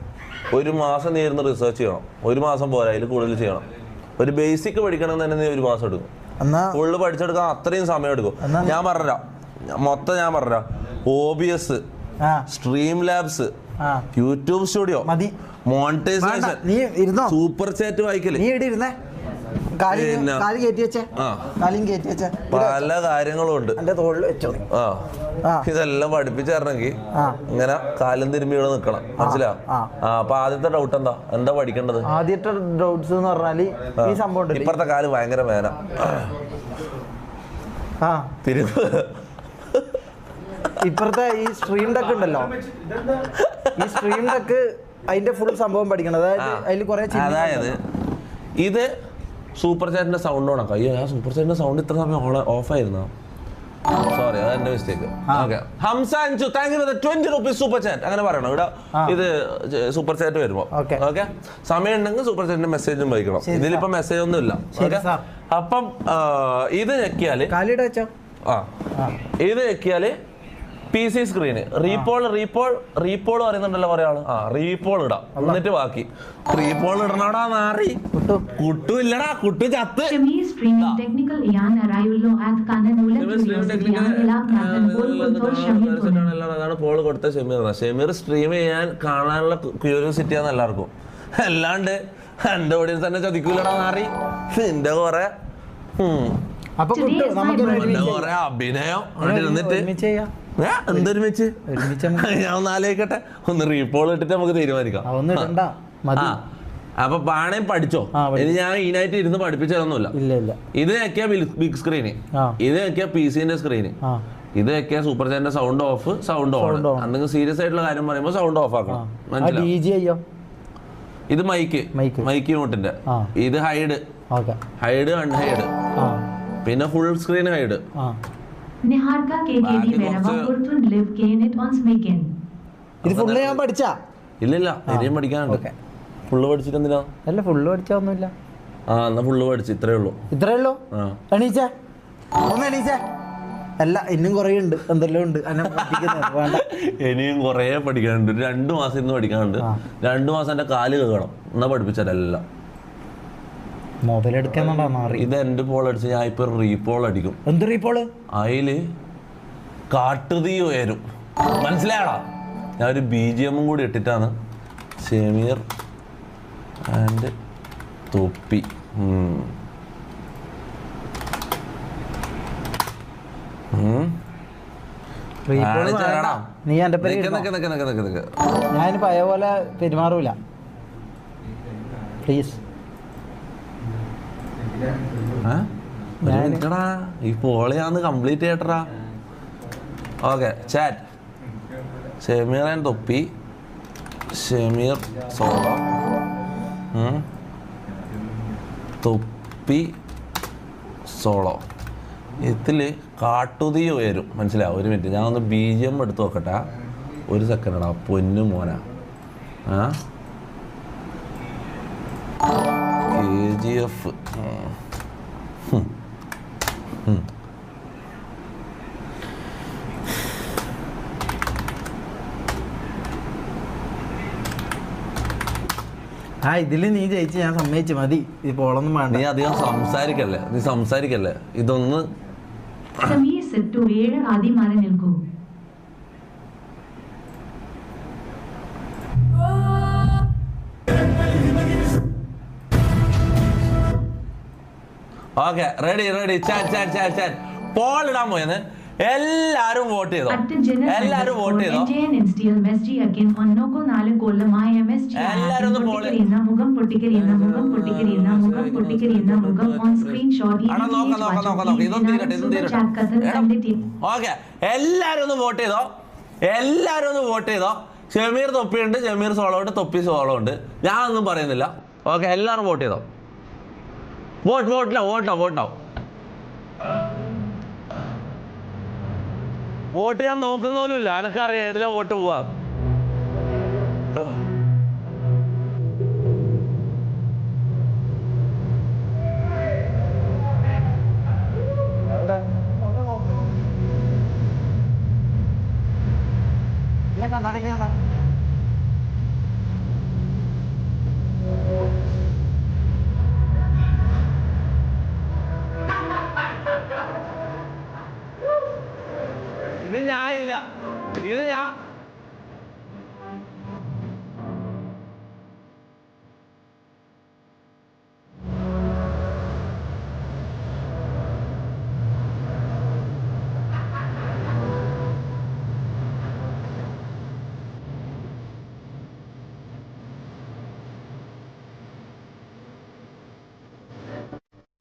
1 മാസം നീ ഇരുന്ന് റിസർച്ച് ചെയ്യണം 1 മാസം പോരാ അതിൽ കൂടുതൽ ചെയ്യണം ഒരു ബേസിക് പഠിക്കണം തന്നെ നീ 1 മാസം എടുക്കും ഫുള്ള് പഠിച്ചെടുക്കാൻ അത്രയും സമയം എടുക്കും ഞാൻ പറഞ്ഞുതരാം മൊത്തം ഞാൻ പറഞ്ഞുതരാം OBS stream labs YouTube studio monetisation super chat വായിക്കല് പല കാര്യങ്ങളും ഉണ്ട് ഇതെല്ലാം പഠിപ്പിച്ചു തരണമെങ്കിൽ ഇങ്ങനെ കാലം തിരുമ്പി ഇവിടെ നിക്കണം മനസ്സിലാവും അപ്പൊ ആദ്യത്തെ ഡൗട്ട് എന്താ പഠിക്കേണ്ടത് ആദ്യത്തെ ഡൗട്ട്സ് എന്ന് പറഞ്ഞാല് ഈ സംഭവം ഇപ്പഴത്തെ കാലം ഭയങ്കര വേന തിരുമ്പ് ഇപ്പഴത്തെ ഈ സ്ട്രീം ഡെക്ക് ഉണ്ടല്ലോ ഈ സ്ട്രീം ഡെക്ക് അതിന്റെ ഫുൾ സംഭവം പഠിക്കണം അതായത് അതിൽ കുറെ അതായത് ഇത് സൂപ്പർ ചാറ്റിന്റെ സൗണ്ട് ഓണാക്കാം അയ്യോ ഞാൻ സൂപ്പർ ചാറ്റിന്റെ സൗണ്ട് ഇത്ര സമയം ഓഫ് ആയിരുന്നോ സോറി അതെന്റെ മിസ്റ്റേക്ക് ഓക്കെ ഹംസ അഞ്ചു thank you 20 rupees super chat അങ്ങനെ പറയണം ഇവിടെ ഇത് സൂപ്പർ ചാറ്റ് വരുമ്പോ ഓക്കെ സമയം ഉണ്ടെങ്കിൽ സൂപ്പർ ചാറ്റിന്റെ മെസ്സേജും വായിക്കണം ഇതിലിപ്പോ മെസ്സേജ് ഒന്നും ഇല്ല ഓക്കെ അപ്പം ഇത് ഞെക്കിയാല് ഇത് ഞെക്കിയാല് PC സ്ക്രീന് റീപോൾ പറയുന്നുണ്ടല്ലോ പറയാള് റീപോൾ ഇടാം എന്നിട്ട് ബാക്കി റീപോൾ ഇടണോടാ മാറി കുട്ടു ഇല്ലടാ കുട്ടു ചത്ത് അതാണ് പോൾ കൊടുത്ത ഷെമീർ സ്ട്രീം ചെയ്യാൻ കാണാനുള്ള ക്യൂരിയോസിറ്റി ആണ് എല്ലാവർക്കും അല്ലാണ്ട് എന്റെ ഓഡിയൻസ് തന്നെ ചതിക്കൂലടാ മാറി നിന്റെ കൊറേ കൊറേ അഭിനയം ഇരുന്നിട്ട് എന്തൊരുമിച്ച് ഞാൻ ഒന്ന് ആലോചിക്കട്ടെ ഒന്ന് റീപോൾ ഇട്ടിട്ട് നമുക്ക് തീരുമാനിക്കാം അപ്പൊ പാണയും പഠിച്ചോ. ഇനി ഞാൻ ഇതിനായിട്ട് ഇരുന്ന് പഠിപ്പിച്ചതൊന്നുമില്ല. ഇത് വെക്കിയ ബിഗ് സ്ക്രീന്, ഇത് വെക്കിയ PC-ന്റെ സ്ക്രീന്, ഇത് വെക്കിയ സൂപ്പർ ചാറ്റിന്റെ സൗണ്ട് ഓഫ്, സൗണ്ട് ഓൺ. എന്തെങ്കിലും സീരിയസ് ആയിട്ടുള്ള കാര്യം പറയുമ്പോൾ സൗണ്ട് ഓഫ് ആക്കണം. മനസ്സിലായോ? ഇത് മൈക്ക് നോട്ടിന്റെ, ഇത് ഹൈഡ്, അൺഹൈഡ്, പിന്നെ ഫുൾ സ്ക്രീൻ ഹൈഡ്. ഇല്ലില്ല, ഇനിയും പഠിക്കാനുണ്ട്. ഫുള്ള് പഠിച്ചിട്ട് എന്തിനാ? അല്ല ഫുള്ള് പഠിച്ചൊന്നുമില്ല. എന്നാ ഫുള്ള് പഠിച്ചു. ഇത്രേ ഉള്ളൂ. എണീച്ചേ, ഒന്ന് എണീച്ചേ. അല്ല ഇനിയും കുറേ ഉണ്ട്, എന്തെല്ലാം ഉണ്ട്. ഇനിയും കുറേ പഠിക്കാനുണ്ട്. 2 മാസം ഇന്ന് പഠിക്കാനുണ്ട്. 2 മാസം എന്റെ കാല് കേൾക്കണം. എന്നാ പഠിപ്പിച്ചാലെല്ലാം മുതലെടുക്കാൻ. ഇത് എന്റെ പോൾ അടിച്ച് ഞാൻ ഇപ്പൊ റീപോൾ അടിക്കും. എന്ത് റീപോള്? അതില് കാട്ടുതീ ഉയരും. മനസ്സിലായടാ? ഞാൻ ഒരു BGM കൂടി ഇട്ടിട്ടാണ്. ഷമീർ ആൻഡ് തൊപ്പി. നീ എന്റെ ഞാൻ പഴയ പോലെ പെരുമാറൂല പ്ലീസ്. ഈ പോളിയാന്ന് കംപ്ലീറ്റ് ചെയ്യട്ടാ. Okay, chat Shameer and Thoppi, Shameer solo, തൊപ്പി സോളോ. ഇതില് കാട്ടുതീ ഉയരും. മനസ്സിലാവും? 1 മിനിറ്റ്, ഞാൻ ഒന്ന് BGM എടുത്ത് നോക്കട്ടെ. 1 സെക്കൻഡ് ഇടാ. പൊന്നു മോനാ. KGF. ഇതില് നീ ജയിച്ച് ഞാൻ സമ്മതിച്ചു. മതി, ഈ പോളൊന്നും വേണ്ട. നീ അധികം സംസാരിക്കല്ലേ. ഇതൊന്ന് ഓക്കെ, റെഡി. ചാറ്റ് പോൾ ഇടാൻ പോയെന്ന്. എല്ലാരും വോട്ട് ചെയ്തോ? എല്ലാരും വോട്ട് ചെയ്തോ? എല്ലാരും ഒന്ന് പോൾ. ഇതൊന്നും തീരട്ടെ. ഓക്കെ, എല്ലാരും ഒന്ന് വോട്ട് ചെയ്തോ? ഷമീർ തൊപ്പിയുണ്ട്, ഷമീർ സോളോ ഉണ്ട്, തൊപ്പി സോളോ ഉണ്ട്. ഞാനൊന്നും പറയുന്നില്ല. ഓക്കെ, എല്ലാരും വോട്ട് ചെയ്തോ? വോട്ടാവും. വോട്ട് ചെയ്യാൻ നോക്കുന്നോലുമില്ല. എനക്കറിയാം ഇതിലെ വോട്ട് പോവാ.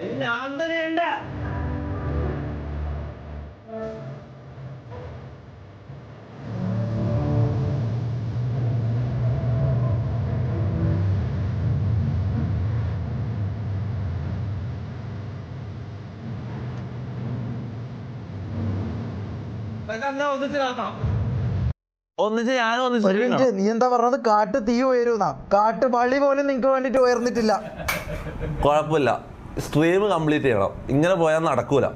ഇത് ഞാൻ തന്നെയുണ്ട്. നീ എന്താ പറഞ്ഞത്? കാട്ട് തീ ഉയരുന്ന കാട്ട് പള്ളി പോലും നിങ്ങൾക്ക് വേണ്ടിട്ട് ഉയർന്നിട്ടില്ല. കുഴപ്പമില്ല, സ്ട്രീം കംപ്ലീറ്റ് ചെയ്യണം. ഇങ്ങനെ പോയാൽ നടക്കൂല.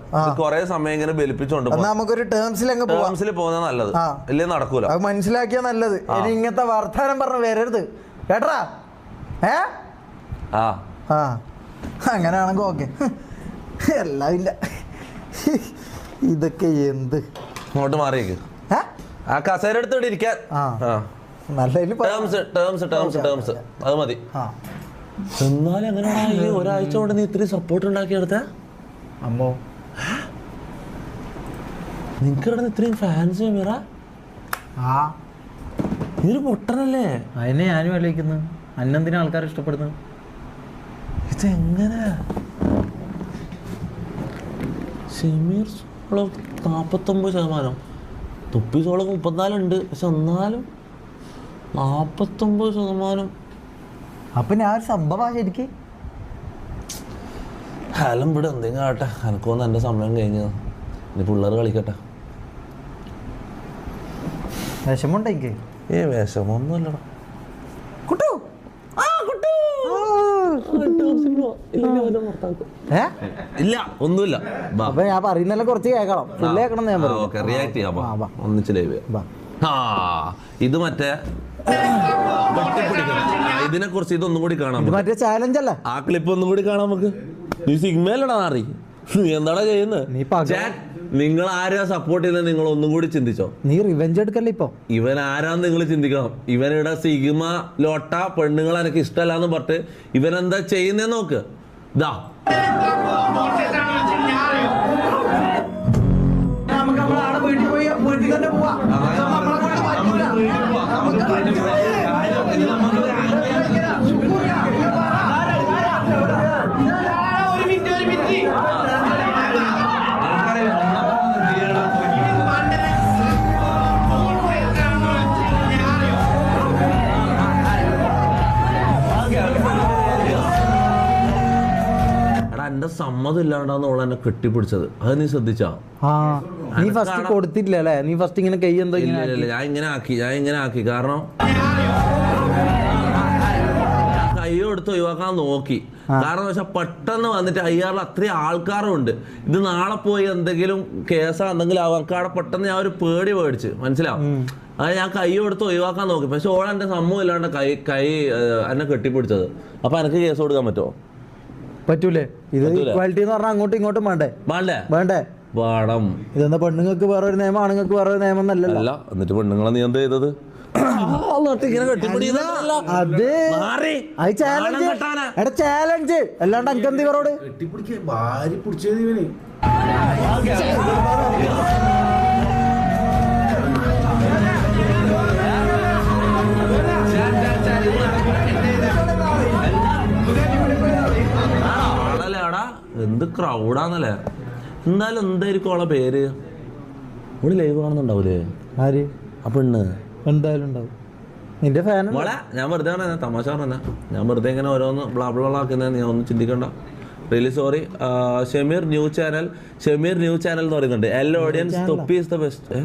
കുറെ സമയം ഇങ്ങനെ ബലിപ്പിച്ചോണ്ട് നമുക്കൊരു ടേംസിൽ പോകുന്നത് നല്ലത്. ഇല്ലേ നടക്കൂല. അത് മനസ്സിലാക്കിയാ നല്ലത്. ഇനി ഇങ്ങനത്തെ വർത്താനം പറഞ്ഞ് വരരുത് കേട്ടാ. അങ്ങനെയാണെങ്കിൽ ഓക്കെ. എല്ലാം ഇല്ല. ഇതൊക്കെ എന്ത്? ഇങ്ങോട്ട് മാറിയേക്ക്. ആ കസേര എടുത്തോടെ ഇരിക്കാൻ. ടേംസ് അത് മതി. എന്നാലും എങ്ങനെയാണ് ഈ ഒരാഴ്ച കൊണ്ട് നീ ഇത്രയും സപ്പോർട്ട് ഉണ്ടാക്കിയെടുത്ത? അമ്മോ, നിനക്കിവിടെ ഇത്രയും ഫാൻസ് മിറ? നീ ഒരു പൊട്ടനല്ലേ? അതിനെ ഞാനും ആലോചിക്കുന്നു. അന്നെന്തിനാ ആൾക്കാർ ഇഷ്ടപ്പെടുന്നത്? ഇതെങ്ങനെ ഷമീർ 49%, തൊപ്പി സോളൊക്കെ 34%, പക്ഷെ എന്നാലും 49%. അപ്പൊ ഞാൻ ഒരു സംഭവമാണ് ശരിക്ക്. ഹലം ഇവിടെ എന്തെങ്കിലും ആട്ടെ, എനക്കൊന്ന് എൻ്റെ സമയം കഴിഞ്ഞത്, ഇനി പിള്ളേർ കളിക്കട്ടെ. വിഷമുണ്ടോ എനിക്ക്? വിഷമൊന്നുമല്ലടാ. ഇല്ല ഒന്നുമില്ല. അപ്പൊ ഞാൻ പറയുന്നല്ല കുറച്ച് കേൾക്കണം, ഫുള്ള് കേൾക്കണം ഞാൻ പറഞ്ഞു. റിയാക്ട് ചെയ്യാം, ഒന്നിച്ച് ലൈവ്. ഇത് മറ്റേ ഇതിനെ കുറിച്ച് ഇതൊന്നും കൂടി കാണാം, മറ്റേ ചാലഞ്ച് അല്ലേ? ആ ക്ലിപ്പ് ഒന്നും കൂടി കാണാം നമുക്ക്. നീ സിഗ്മയിലടാ മാറി, നീ എന്താടാ ചെയ്യുന്നത്? നിങ്ങൾ ആരാ സപ്പോർട്ട് ചെയ്യുന്നത് നിങ്ങൾ ഒന്നും കൂടി ചിന്തിച്ചോ. നീ റിവെഞ്ച് എടുക്കല്ലേ ഇപ്പൊ? ഇവൻ ആരാന്ന് നിങ്ങൾ ചിന്തിക്കണം. ഇവനിവിടെ സിഗ്മ ലോട്ട പെണ്ണുങ്ങൾ എനിക്ക് ഇഷ്ടമല്ലാന്ന് പറഞ്ഞിട്ട് ഇവൻ എന്താ ചെയ്യുന്നേന്ന് നോക്ക്. ഇതാ എന്റെ സമ്മതം ഇല്ലാണ്ടാന്ന് ഓളെ എന്നെ കെട്ടിപ്പിടിച്ചത്. അത് നീ ശ്രദ്ധിച്ചാ? നീ ഫസ്റ്റ് കൊടുത്തില്ല അല്ലേ? നീ ഫസ്റ്റ് ഇങ്ങനെ കൈ എന്തോ ഞാൻ ഇങ്ങനെ ആക്കി കാരണം കൈ എടുത്ത് ഒഴിവാക്കാൻ നോക്കി. കാരണം വെച്ചാൽ പെട്ടെന്ന് വന്നിട്ട് അയ്യാറിൽ അത്രയും ആൾക്കാരും ഉണ്ട്. ഇത് നാളെ പോയി എന്തെങ്കിലും കേസോ എന്തെങ്കിലും ആൾക്കാടെ പെട്ടെന്ന് ഞാൻ ഒരു പേടി മേടിച്ച്, മനസ്സിലാവും. അത് ഞാൻ കൈ എടുത്ത് ഒഴിവാക്കാൻ നോക്കി. പക്ഷെ ഓളെ എന്റെ സമ്മതം ഇല്ലാണ്ട് കൈ എന്നെ കെട്ടിപ്പിടിച്ചത്. അപ്പൊ എനിക്ക് കേസ് കൊടുക്കാൻ പറ്റുമോ? പറ്റൂലേ? ഇത് ഇക്വാലിറ്റി എന്ന് പറഞ്ഞാൽ അങ്ങോട്ടും ഇങ്ങോട്ടും വേണ്ടേ? പാടം. ഇതെന്താ പെണ്ണുങ്ങൾക്ക് വേറെ ഒരു നിയമം, ആണുങ്ങൾക്ക് വേറെ ഒരു നിയമം എന്നല്ല. എന്നിട്ട് പെണ്ണുങ്ങളെ നീ എന്താ ചെയ്തത്? ചാലഞ്ച് അല്ലാണ്ട് അങ്കന്തി ഇവരോട് കെട്ടിപ്പിടിക്കാൻ ഭാര്യ പിടിച്ചത് ഇവന്. എന്ത് ക്രൗഡാന്നല്ലേ. എന്തായാലും എന്തായിരിക്കും അവളെ പേര്? ഇവിടെ ലൈവ് കാണുന്നുണ്ടാവൂലേ? ആര്? ആ പെണ്ണ് എന്തായാലും ഉണ്ടാവും. നിന്റെ ഫാൻ മോളെ ഞാൻ വെറുതെ പറഞ്ഞ തമാശ പറഞ്ഞ, ഞാൻ വെറുതെ ഇങ്ങനെ ഓരോന്ന് ബ്ലാബ്ലാക്കുന്ന, ഞാൻ ഒന്നും ചിന്തിക്കണ്ട. Really sorry. Shameer new channel എന്ന് പറയുന്നുണ്ട്. L audience Thoppi is the best.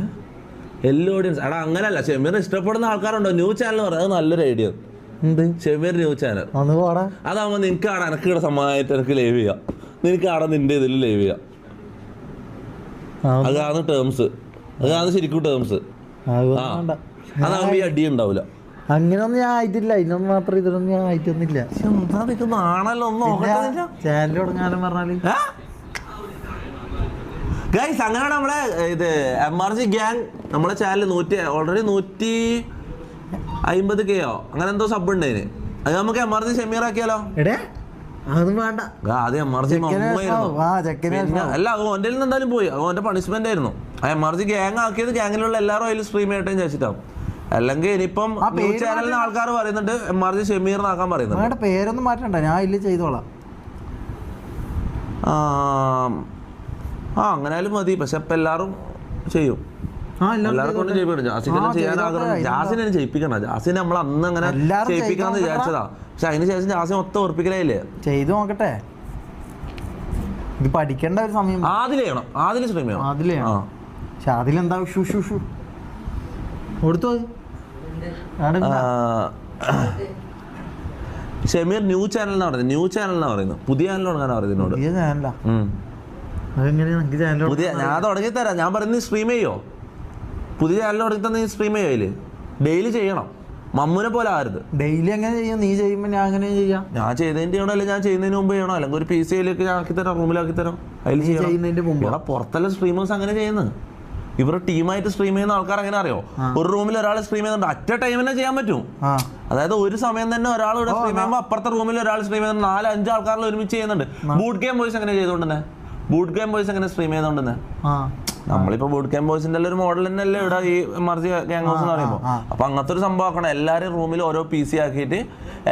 L audience എടാ അങ്ങനല്ല, ഷമീർ ഇഷ്ടപ്പെടുന്ന ആൾക്കാരുണ്ടോ? ന്യൂ ചാനൽ പറയുന്നത് നല്ലൊരു ഐഡിയ. ഷമീർ ന്യൂ ചാനൽ അതാവുമ്പോ നിനക്ക് ആടെ എനക്ക് സമാനമായിട്ട് എനിക്ക് ലൈവ് ചെയ്യാം, നിനക്ക് ആടെ നിന്റെ ഇതിൽ ലൈവ് ചെയ്യാം. അതാണ് ടേംസ്, അതാണ് ശരിക്കും ടേംസ്. അതാവുമ്പോ ഈ അടി ഉണ്ടാവില്ല. അങ്ങനൊന്നും ഞാൻ ആയിട്ടില്ല, ഇതിനൊന്നും മാത്രം ഇതിനൊന്നും ഞാൻ ആയിട്ടൊന്നുമില്ല. ആണല്ലോ ചാനൽ തുടങ്ങാനും പറഞ്ഞാല് ഗൈസ് അങ്ങനെയാണ് നമ്മളെ ഇത് MRG ഗ്യാങ് നമ്മളെ ചാനൽ ഓൾറെഡി 150K അങ്ങനെ എന്തോ സബ് ഉണ്ട് അതിന്. അത് നമുക്ക് MRG ഷമീർ ആക്കിയാലോ? അതൊന്നും വേണ്ട. ആദ്യം MRG അല്ല, ഓൻ്റെ നിന്ന് എന്തായാലും പോയി, ഓൻ്റെ പണിഷ്മെന്റ് ആയിരുന്നു. ആ MRG ഗ്യാങ് ആക്കിയത് ഗ്യാങ്ങിലുള്ള എല്ലാവരും അതിൽ സ്ട്രീം ചെയ്യട്ടെ ചോദിച്ചിട്ടാവും. അല്ലെങ്കിൽ ഇനിയിപ്പം ന്യൂസ് ചാനലിന് ആൾക്കാർ പറയുന്നുണ്ട് MRG ഷമീറിനാക്കാൻ പറയുന്നുണ്ട്. പേരൊന്നും മാറ്റണ്ട, ഞാൻ ഇല്ല ചെയ്തോളാം. അങ്ങനെയാലും മതി. പക്ഷെ ഇപ്പൊ എല്ലാരും ചെയ്യും, എല്ലാവരും കൊണ്ട് ചെയ്യിപ്പിക്കണം. ജാസിനെ ചെയ്യാൻ ആഗ്രഹം, ജാസിനെ ജയിപ്പിക്കണം. ജാസിനെ നമ്മൾ അന്ന് അങ്ങനെ ചെയ്യിപ്പിക്കണം എന്ന് വിചാരിച്ചതാ. പക്ഷെ അതിന് ശേഷം ജാസിനെ മൊത്തം ഉറപ്പിക്കലായില്ലേ. ചെയ്തു നോക്കട്ടെ, ഇത് പഠിക്കേണ്ട ഒരു സമയം. ആദിൽ സ്ട്രീം ചെയ്യണം. പക്ഷെ അതിലെന്താ കൊടുത്തു. ഷമീർ ന്യൂ ചാനൽ എന്നാ പറയുന്നത്. പുതിയ ചാനൽ തുടങ്ങാനാ പറയുന്നോട്. പുതിയ ഞാൻ തുടങ്ങി തരാം. ഞാൻ പറയുന്നത് സ്ട്രീം ചെയ്യോ? പുതിയ ചാനൽ തുടങ്ങി തന്നെ സ്ട്രീം ചെയ്യോ? അതില് ഡെയിലി ചെയ്യണം. മമ്മൂനെ പോലെ ആരുത്. ഡെയിലി എങ്ങനെ ചെയ്യും? നീ ചെയ്യുമ്പോ ഞാൻ അങ്ങനെ ചെയ്യാം. ഞാൻ ചെയ്തതിന്റെ ചെയ്യണോ, അല്ലെങ്കിൽ ഞാൻ ചെയ്യുന്നതിന് മുമ്പ് ചെയ്യണോ, അല്ലെങ്കിൽ ഒരു PC യിലേക്ക് ഞാൻ ആക്കി തരാം, റൂമിലാക്കി തരാം. അതിൽ ചെയ്യുന്നതിന്റെ മുമ്പ് പുറത്തല്ല സ്ട്രീമേഴ്സ് അങ്ങനെ ചെയ്യുന്നത്. ഇവർ ടീമായിട്ട് സ്ട്രീം ചെയ്യുന്ന ആൾക്കാർ എങ്ങനെ അറിയോ? ഒരു റൂമിൽ ഒരാൾ സ്ട്രീം ചെയ്യുന്നുണ്ട്, അറ്റ ടൈമിനെ ചെയ്യാൻ പറ്റും. അതായത് ഒരു സമയം തന്നെ ഒരാൾ ഇവിടെ സ്ട്രീം ചെയ്യുമ്പോൾ അപ്പുറത്തെ റൂമിൽ ഒരാൾ സ്ട്രീം ചെയ്യുന്നുണ്ട്, 4-5 ആൾക്കാരിൽ ഒരുമിച്ച് ചെയ്യുന്നുണ്ട്. ബൂട്ട് ഗെയിം ബോയ്സ് അങ്ങനെ ചെയ്തോണ്ടെന്നെ, ബൂട്ട് ഗെയിം ബോയ്സ് അങ്ങനെ സ്ട്രീം ചെയ്തോണ്ടെന്നെ നമ്മളിപ്പോ ബൂട്ട് ക്യാമ്പ് ബോയ്സിന്റെ ഒരു മോഡൽ തന്നെയല്ലേ ഇവിടെ ഈ എമർജി ഗ്യാങ് ഹൗസ് എന്ന് പറയുമ്പോൾ. അപ്പൊ അങ്ങനത്തെ ഒരു സംഭവം ആക്കണം. എല്ലാവരും റൂമിൽ ഓരോ PC ആക്കിയിട്ട്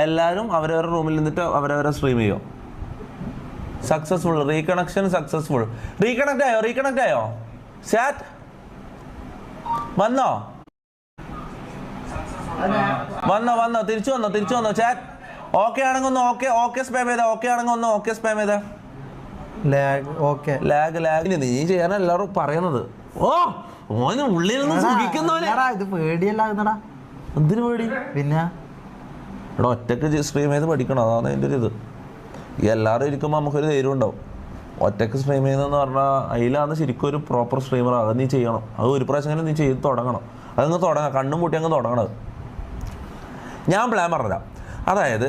എല്ലാവരും അവരവരുടെ റൂമിൽ നിന്നിട്ട് അവരവരെ സ്ട്രീം ചെയ്യും. Successful reconnection successful. റീകണക്ട് ആയോ ചാറ്റ് വന്നോ തിരിച്ചു വന്നോ ചാറ്റ്. ഓക്കെ ആണെങ്കിൽ ഒന്ന് ഓക്കെ സ്പാം ചെയ്താ. ഓക്കെ ആണെങ്കിൽ ഒന്ന് ഓക്കെ സ്പാം ചെയ്താ. ലാഗ് നീ ചെയ്യാൻ എല്ലാവരും പറയുന്നത്. ഓന് ഉള്ളിൽ നിന്ന് സുഖിക്കുന്നവനെ. ഇത് പേടിയല്ല. എന്തിനു പേടി? പിന്നെ ഇവിടെ ഒറ്റക്ക് സ്ട്രീം ചെയ്ത് പഠിക്കണം. അതാണ് അതിൻ്റെ ഒരു ഇത്. ഈ എല്ലാവരും ഇരിക്കുമ്പോൾ നമുക്കൊരു ധൈര്യം ഉണ്ടാവും. ഒറ്റക്ക് സ്ട്രീം ചെയ്യുന്നതെന്ന് പറഞ്ഞാൽ അതിലാണ് ശരിക്കും ഒരു പ്രോപ്പർ സ്ട്രീമർ. അത് നീ ചെയ്യണം. അത് ഒരു പ്രാവശ്യം നീ ചെയ്ത് തുടങ്ങണം. അതങ്ങ് തുടങ്ങാം. കണ്ണും പൂട്ടി അങ്ങ് തുടങ്ങണം. ഞാൻ പ്ലാൻ പറഞ്ഞുതരാം. അതായത്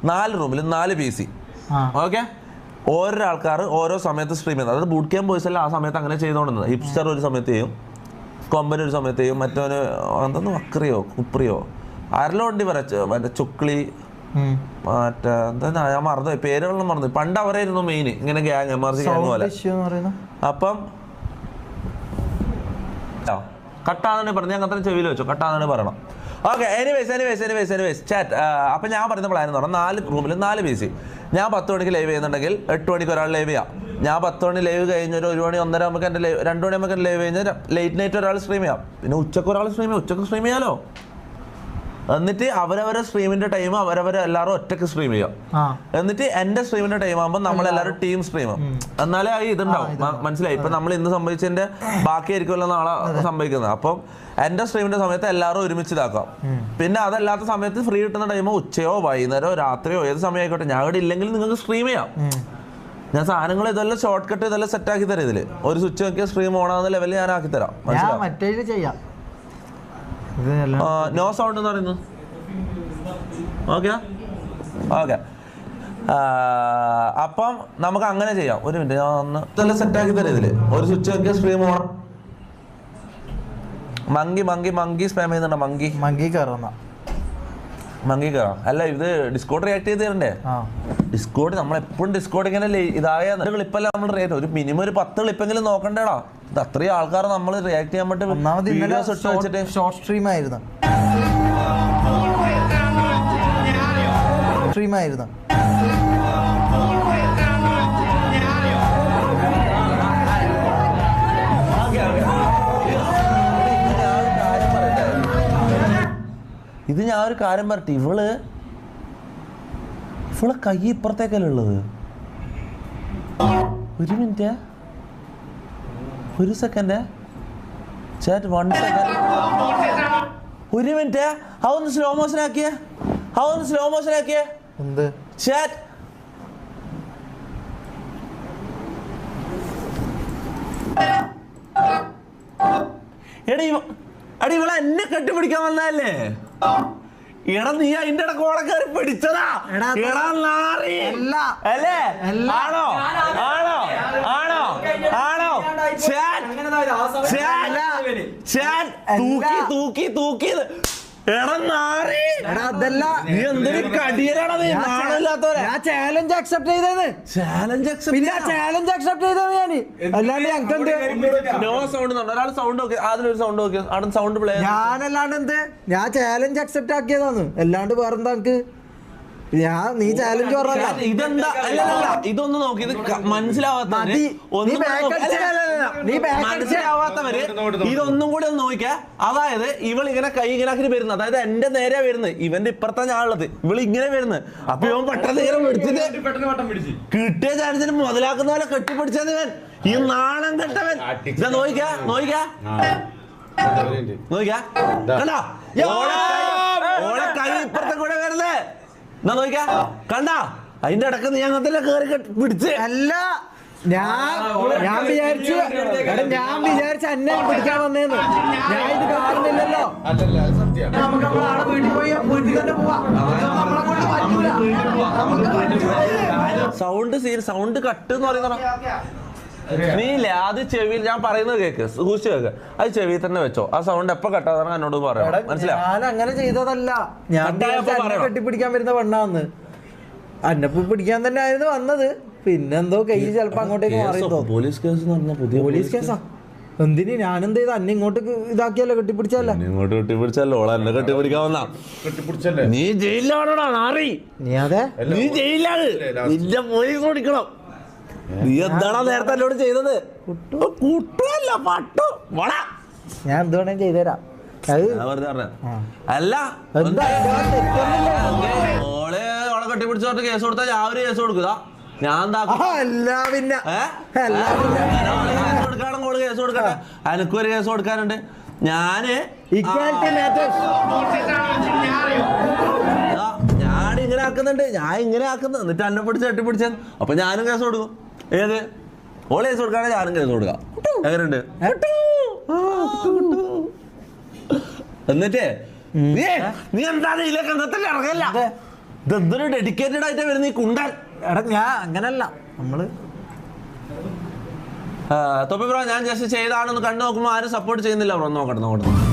4 റൂമിൽ 4 PC. ഓക്കെ, ഓരോ ആൾക്കാർ ഓരോ സമയത്ത് സ്ട്രീം ചെയ്യുന്നത്. അതായത് ബൂട്ട് ക്യാമ്പ് ബോയ്സ് അല്ല ആ സമയത്ത് അങ്ങനെ ചെയ്തുകൊണ്ടിരുന്നത്. ഹിപ്സ്റ്റർ ഒരു സമയത്ത് ചെയ്യും, കൊമ്പൻ ഒരു സമയത്ത് ചെയ്യും, മറ്റവന് എന്തെന്ന് വക്രിയോ കുപ്രിയോ ആരെല്ലാം ഉണ്ട് മറ്റേ ചുക്ലി മറ്റേ എന്താ ഞാൻ മറന്നുപോയി പേരുകളെല്ലാം മറന്നു. പണ്ട് അവരായിരുന്നു മെയിൻ ഇങ്ങനെ ഗ്യാങ് എമർജി ഗ്യാങ് പോലെ. അപ്പം കട്ടാന്നെ പറഞ്ഞു. ഞാൻ അങ്ങനെ ചെവിയിൽ വെച്ചു കട്ടാന്നെ പറയണം. Okay, anyways chat. അപ്പം ഞാൻ പറയുന്ന പ്ലാൻ എന്ന് പറഞ്ഞാൽ 4 റൂമിൽ 4 PC. ഞാൻ 10 മണിക്ക് ലൈവ് ചെയ്യുന്നുണ്ടെങ്കിൽ 8 മണിക്ക് ഒരാൾ ലൈവ് ചെയ്യാം. ഞാൻ 10 മണി ലൈവ് കഴിഞ്ഞൊരു 1 മണി 1:30 നമുക്ക് എൻ്റെ 2 മണി നമുക്ക് ലൈവ് കഴിഞ്ഞാൽ ലേറ്റ് നൈറ്റ് ഒരാൾ സ്ട്രീം ചെയ്യാം. പിന്നെ ഉച്ചക്ക് ഒരാൾ ഉച്ചക്ക് സ്ട്രീം ചെയ്യാലോ. എന്നിട്ട് അവരവരെ സ്ട്രീമിന്റെ ടൈം അവരവരെല്ലാവരും ഒറ്റക്ക് സ്ട്രീം ചെയ്യാം. എന്നിട്ട് എന്റെ സ്ട്രീമിന്റെ ടൈം ആകുമ്പോൾ നമ്മളെല്ലാവരും ടീം സ്ട്രീം. എന്നാലേ ആ ഇതുണ്ടാവും. മനസ്സിലായി? ഇപ്പൊ നമ്മൾ ഇന്ന് സംഭവിച്ചതിന്റെ ബാക്കിയായിരിക്കുമല്ലോ നാളെ സംഭവിക്കുന്നത്. അപ്പം എന്റെ സ്ട്രീമിന്റെ സമയത്ത് എല്ലാവരും ഒരുമിച്ച് ഇതാക്കാം. പിന്നെ അതല്ലാത്ത സമയത്ത് ഫ്രീ കിട്ടുന്ന ടൈമോ ഉച്ചയോ വൈകുന്നേരമോ രാത്രിയോ ഏത് സമയം ആയിക്കോട്ടെ. ഞാൻ ഇവിടെ ഇല്ലെങ്കിൽ നിങ്ങൾക്ക് സ്ട്രീം ചെയ്യാം. ഞാൻ സാധനങ്ങൾ ഇതെല്ലാം ഷോർട്ട് കട്ട് ഇതെല്ലാം സെറ്റ് ആക്കി തരാം. ഇതില് ഒരു സ്വിച്ച് നോക്കിയാൽ സ്ട്രീം ഓൺ ആവുന്ന ലെവലിൽ ഞാൻ ആക്കി തരാം. മനസ്സിലാവും? നോ സൗണ്ട് എന്ന് പറയുന്നു. ഓക്കെ, അപ്പം നമുക്ക് അങ്ങനെ ചെയ്യാം. ഒരു മിനിറ്റ്, ഞാൻ ഒന്ന് ഇതെല്ലാം സെറ്റ് ആക്കി തരാം. ഇതില് ഒരു സ്വിച്ച് നോക്കിയാൽ സ്ട്രീം ഓൺ. മങ്കി സ്പാം ചെയ്യുന്നുണ്ടോ? മങ്കി കയറാം. അല്ല, ഇത് ഡിസ്കോഡ് റിയാക്ട് ചെയ്ത് തരണ്ടേ? ഡിസ്കോഡ് നമ്മളെപ്പോഴും ഡിസ്കോഡ് ഇങ്ങനെ ഇതായ ക്ലിപ്പല്ല നമ്മൾ റിയാക്ട്. ഒരു മിനിമം ഒരു 10 ക്ലിപ്പെങ്കിലും നോക്കണ്ടേടാ. ഇത് അത്രയും ആൾക്കാർ നമ്മൾ റിയാക്ട് ചെയ്യാൻ വേണ്ടി ഷോർട്ട് സ്ട്രീം ആയിരുന്നു. ഇത് ഞാൻ ഒരു കാര്യം പറട്ടെ. ഇവളെ കൈ ഇപ്പുറത്തേക്കല്ലേ ഉള്ളത്. ഒരു മിനിറ്റ്, ഒരു സെക്കൻഡ് ചാറ്റ്, 1 സെക്കൻഡ്, ഒരു മിനിറ്റ്. അതൊന്ന് സ്ലോ മോഷൻ ആക്കിയേ. എന്ത് ചാറ്റ്? എടി ഇവളെ എന്നെ കെട്ടിപ്പിടിക്കാൻ വന്നതല്ലേ? എടാ നീ അതിന്റെ ഇടക്ക് ഓളക്കാരി പിടിച്ചതാ. അല്ലേ? ആണോ? തൂക്കി ചാലഞ്ച് അക്സെപ്റ്റ് ചെയ്തത്. ഞാനല്ലാണ്ട് എന്ത്, ഞാൻ ചാലഞ്ച് അക്സെപ്റ്റ് ആക്കിയതാണ്. അല്ലാണ്ട് വേറെന്താ എനിക്ക്? നീ ചാലഞ്ച് പറഞ്ഞ ഇതെന്താ? ഇതൊന്നും നോക്കി മനസ്സിലാവാത്തവര് ഇതൊന്നും കൂടി ഒന്ന് നോക്കിയാ. അതായത് ഇവൾ ഇങ്ങനെ കൈ ഇങ്ങനെ ആക്കി വരുന്നത്. അതായത് എന്റെ നേരെ വരുന്നത്, ഇവന്റെ ഇപ്പുറത്താ ഞാനുള്ളത്. ഇവള് ഇങ്ങനെ വരുന്നത്. അപ്പൊ ഇവൻ പെട്ടെന്ന് ഇങ്ങനെ പിടിച്ചിട്ട് കിട്ടിയ ചാൻസിന് മുതലാക്കുന്ന പോലെ കെട്ടിപ്പിടിച്ചത് ഇവൻ. ഈ നാണം കെട്ടവൻ. ഇതാ നോക്കിക്കാ കണ്ടാ ഓളെ കൈ ഇപ്പുറത്തെ കൂടെ വരുന്നേ. എന്നാ നോക്കിക്കാ കണ്ടാ? അതിന്റെ ഇടക്ക് നീ അങ്ങനത്തെ കേറി പിടിച്ച്. അല്ല, ഞാൻ വിചാരിച്ചു എന്നെ പിടിക്കാൻ വന്നേന്ന്. ഞാൻ ഇത് കാണുന്നില്ലല്ലോ. നമുക്ക് നമ്മളെ വീട്ടിൽ പോയി വീട്ടിൽ തന്നെ പോവാം. സൗണ്ട് കട്ട് എന്ന് പറയുന്ന നീയില്ലേ, അത് ചെവിയിൽ ഞാൻ പറയുന്നത് കേക്ക്, സൂക്ഷിച്ച് കേക്ക്. അത് ചെവിയിൽ തന്നെ വെച്ചോ. ആ സൗണ്ട് എപ്പോ കട്ടാതാണ് എന്നോട് പറയാം. മനസ്സിലായി? ഞാൻ അങ്ങനെ ചെയ്തതല്ല. ഞാൻ കെട്ടിപ്പിടിക്കാൻ വരുന്ന പെണ്ണാന്ന്. അന്നപ്പോ പിടിക്കാൻ തന്നെ ആയിരുന്നു വന്നത്. പിന്നെന്തോ കൈ ചിലപ്പോ അങ്ങോട്ടേക്ക് മാറി. പോലീസ് കേസ് പോലീസ് കേസാ. എന്തിന് ഞാനെന്ത് ചെയ്ത് അന്നെ ഇങ്ങോട്ട് ഇതാക്കിയല്ലോ കെട്ടിപ്പിടിച്ചല്ലേ ഇങ്ങോട്ട് കെട്ടിപ്പിടിച്ചല്ലോ ഓളെ എന്നെ കെട്ടിപ്പിടിക്കാവുന്ന കെട്ടിപ്പിടിച്ചല്ലേ നീ ജയിലിലാണോടാ നാറി നീ അതെ നീ ജയിലിലാണ് നിന്റെ പോയി കൊടുക്കണം നീ എന്താണോ നേരത്തെ എന്നോട് ചെയ്തത് കുട്ടല്ല പട്ടു വള ഞാൻ എന്ത് വേണേലും ചെയ്തുതരാം അത് ഞാൻ വെറുതെ പറഞ്ഞ അല്ല എന്താ ഓളെ ഓളെ കെട്ടിപ്പിടിച്ചു പറഞ്ഞിട്ട് കേസ് കൊടുത്താൽ ഞാൻ ഒരു കേസ് കൊടുക്കുക ഞാൻ എന്താക്കും അല്ല പിന്നെ കേസ് കൊടുക്കട്ടെ എനിക്കും ഒരു കേസ് കൊടുക്കാനുണ്ട് ഞാന് ഞാൻ ഇങ്ങനെ ആക്കുന്നുണ്ട് ഞാൻ ഇങ്ങനെ ആക്കുന്നു എന്നിട്ട് എന്നെ പിടിച്ച് കെട്ടിപ്പിടിച്ച അപ്പൊ ഞാനും കേസ് കൊടുക്കും ഏത് ഓള് കേസ് കൊടുക്കാണെങ്കിൽ ഞാനും കേസ് കൊടുക്കാം എങ്ങനെയുണ്ട് എന്നിട്ടേ നീ എന്താ ഇതിലേക്ക് എണ്ണത്തിൽ ഇറങ്ങല്ല ഇതെന്തൊരു ഡെഡിക്കേറ്റഡ് ആയിട്ട് വരുന്ന ഈ കുണ്ടൻ എടാ ഞാൻ അങ്ങനല്ല നമ്മള് തൊപ്പി ബ്രോ ഞാൻ ജസ്റ്റ് ചെയ്താണെന്ന് കണ്ടു നോക്കുമ്പോൾ ആരും സപ്പോർട്ട് ചെയ്യുന്നില്ല ബ്രോ നോക്കട്ടെ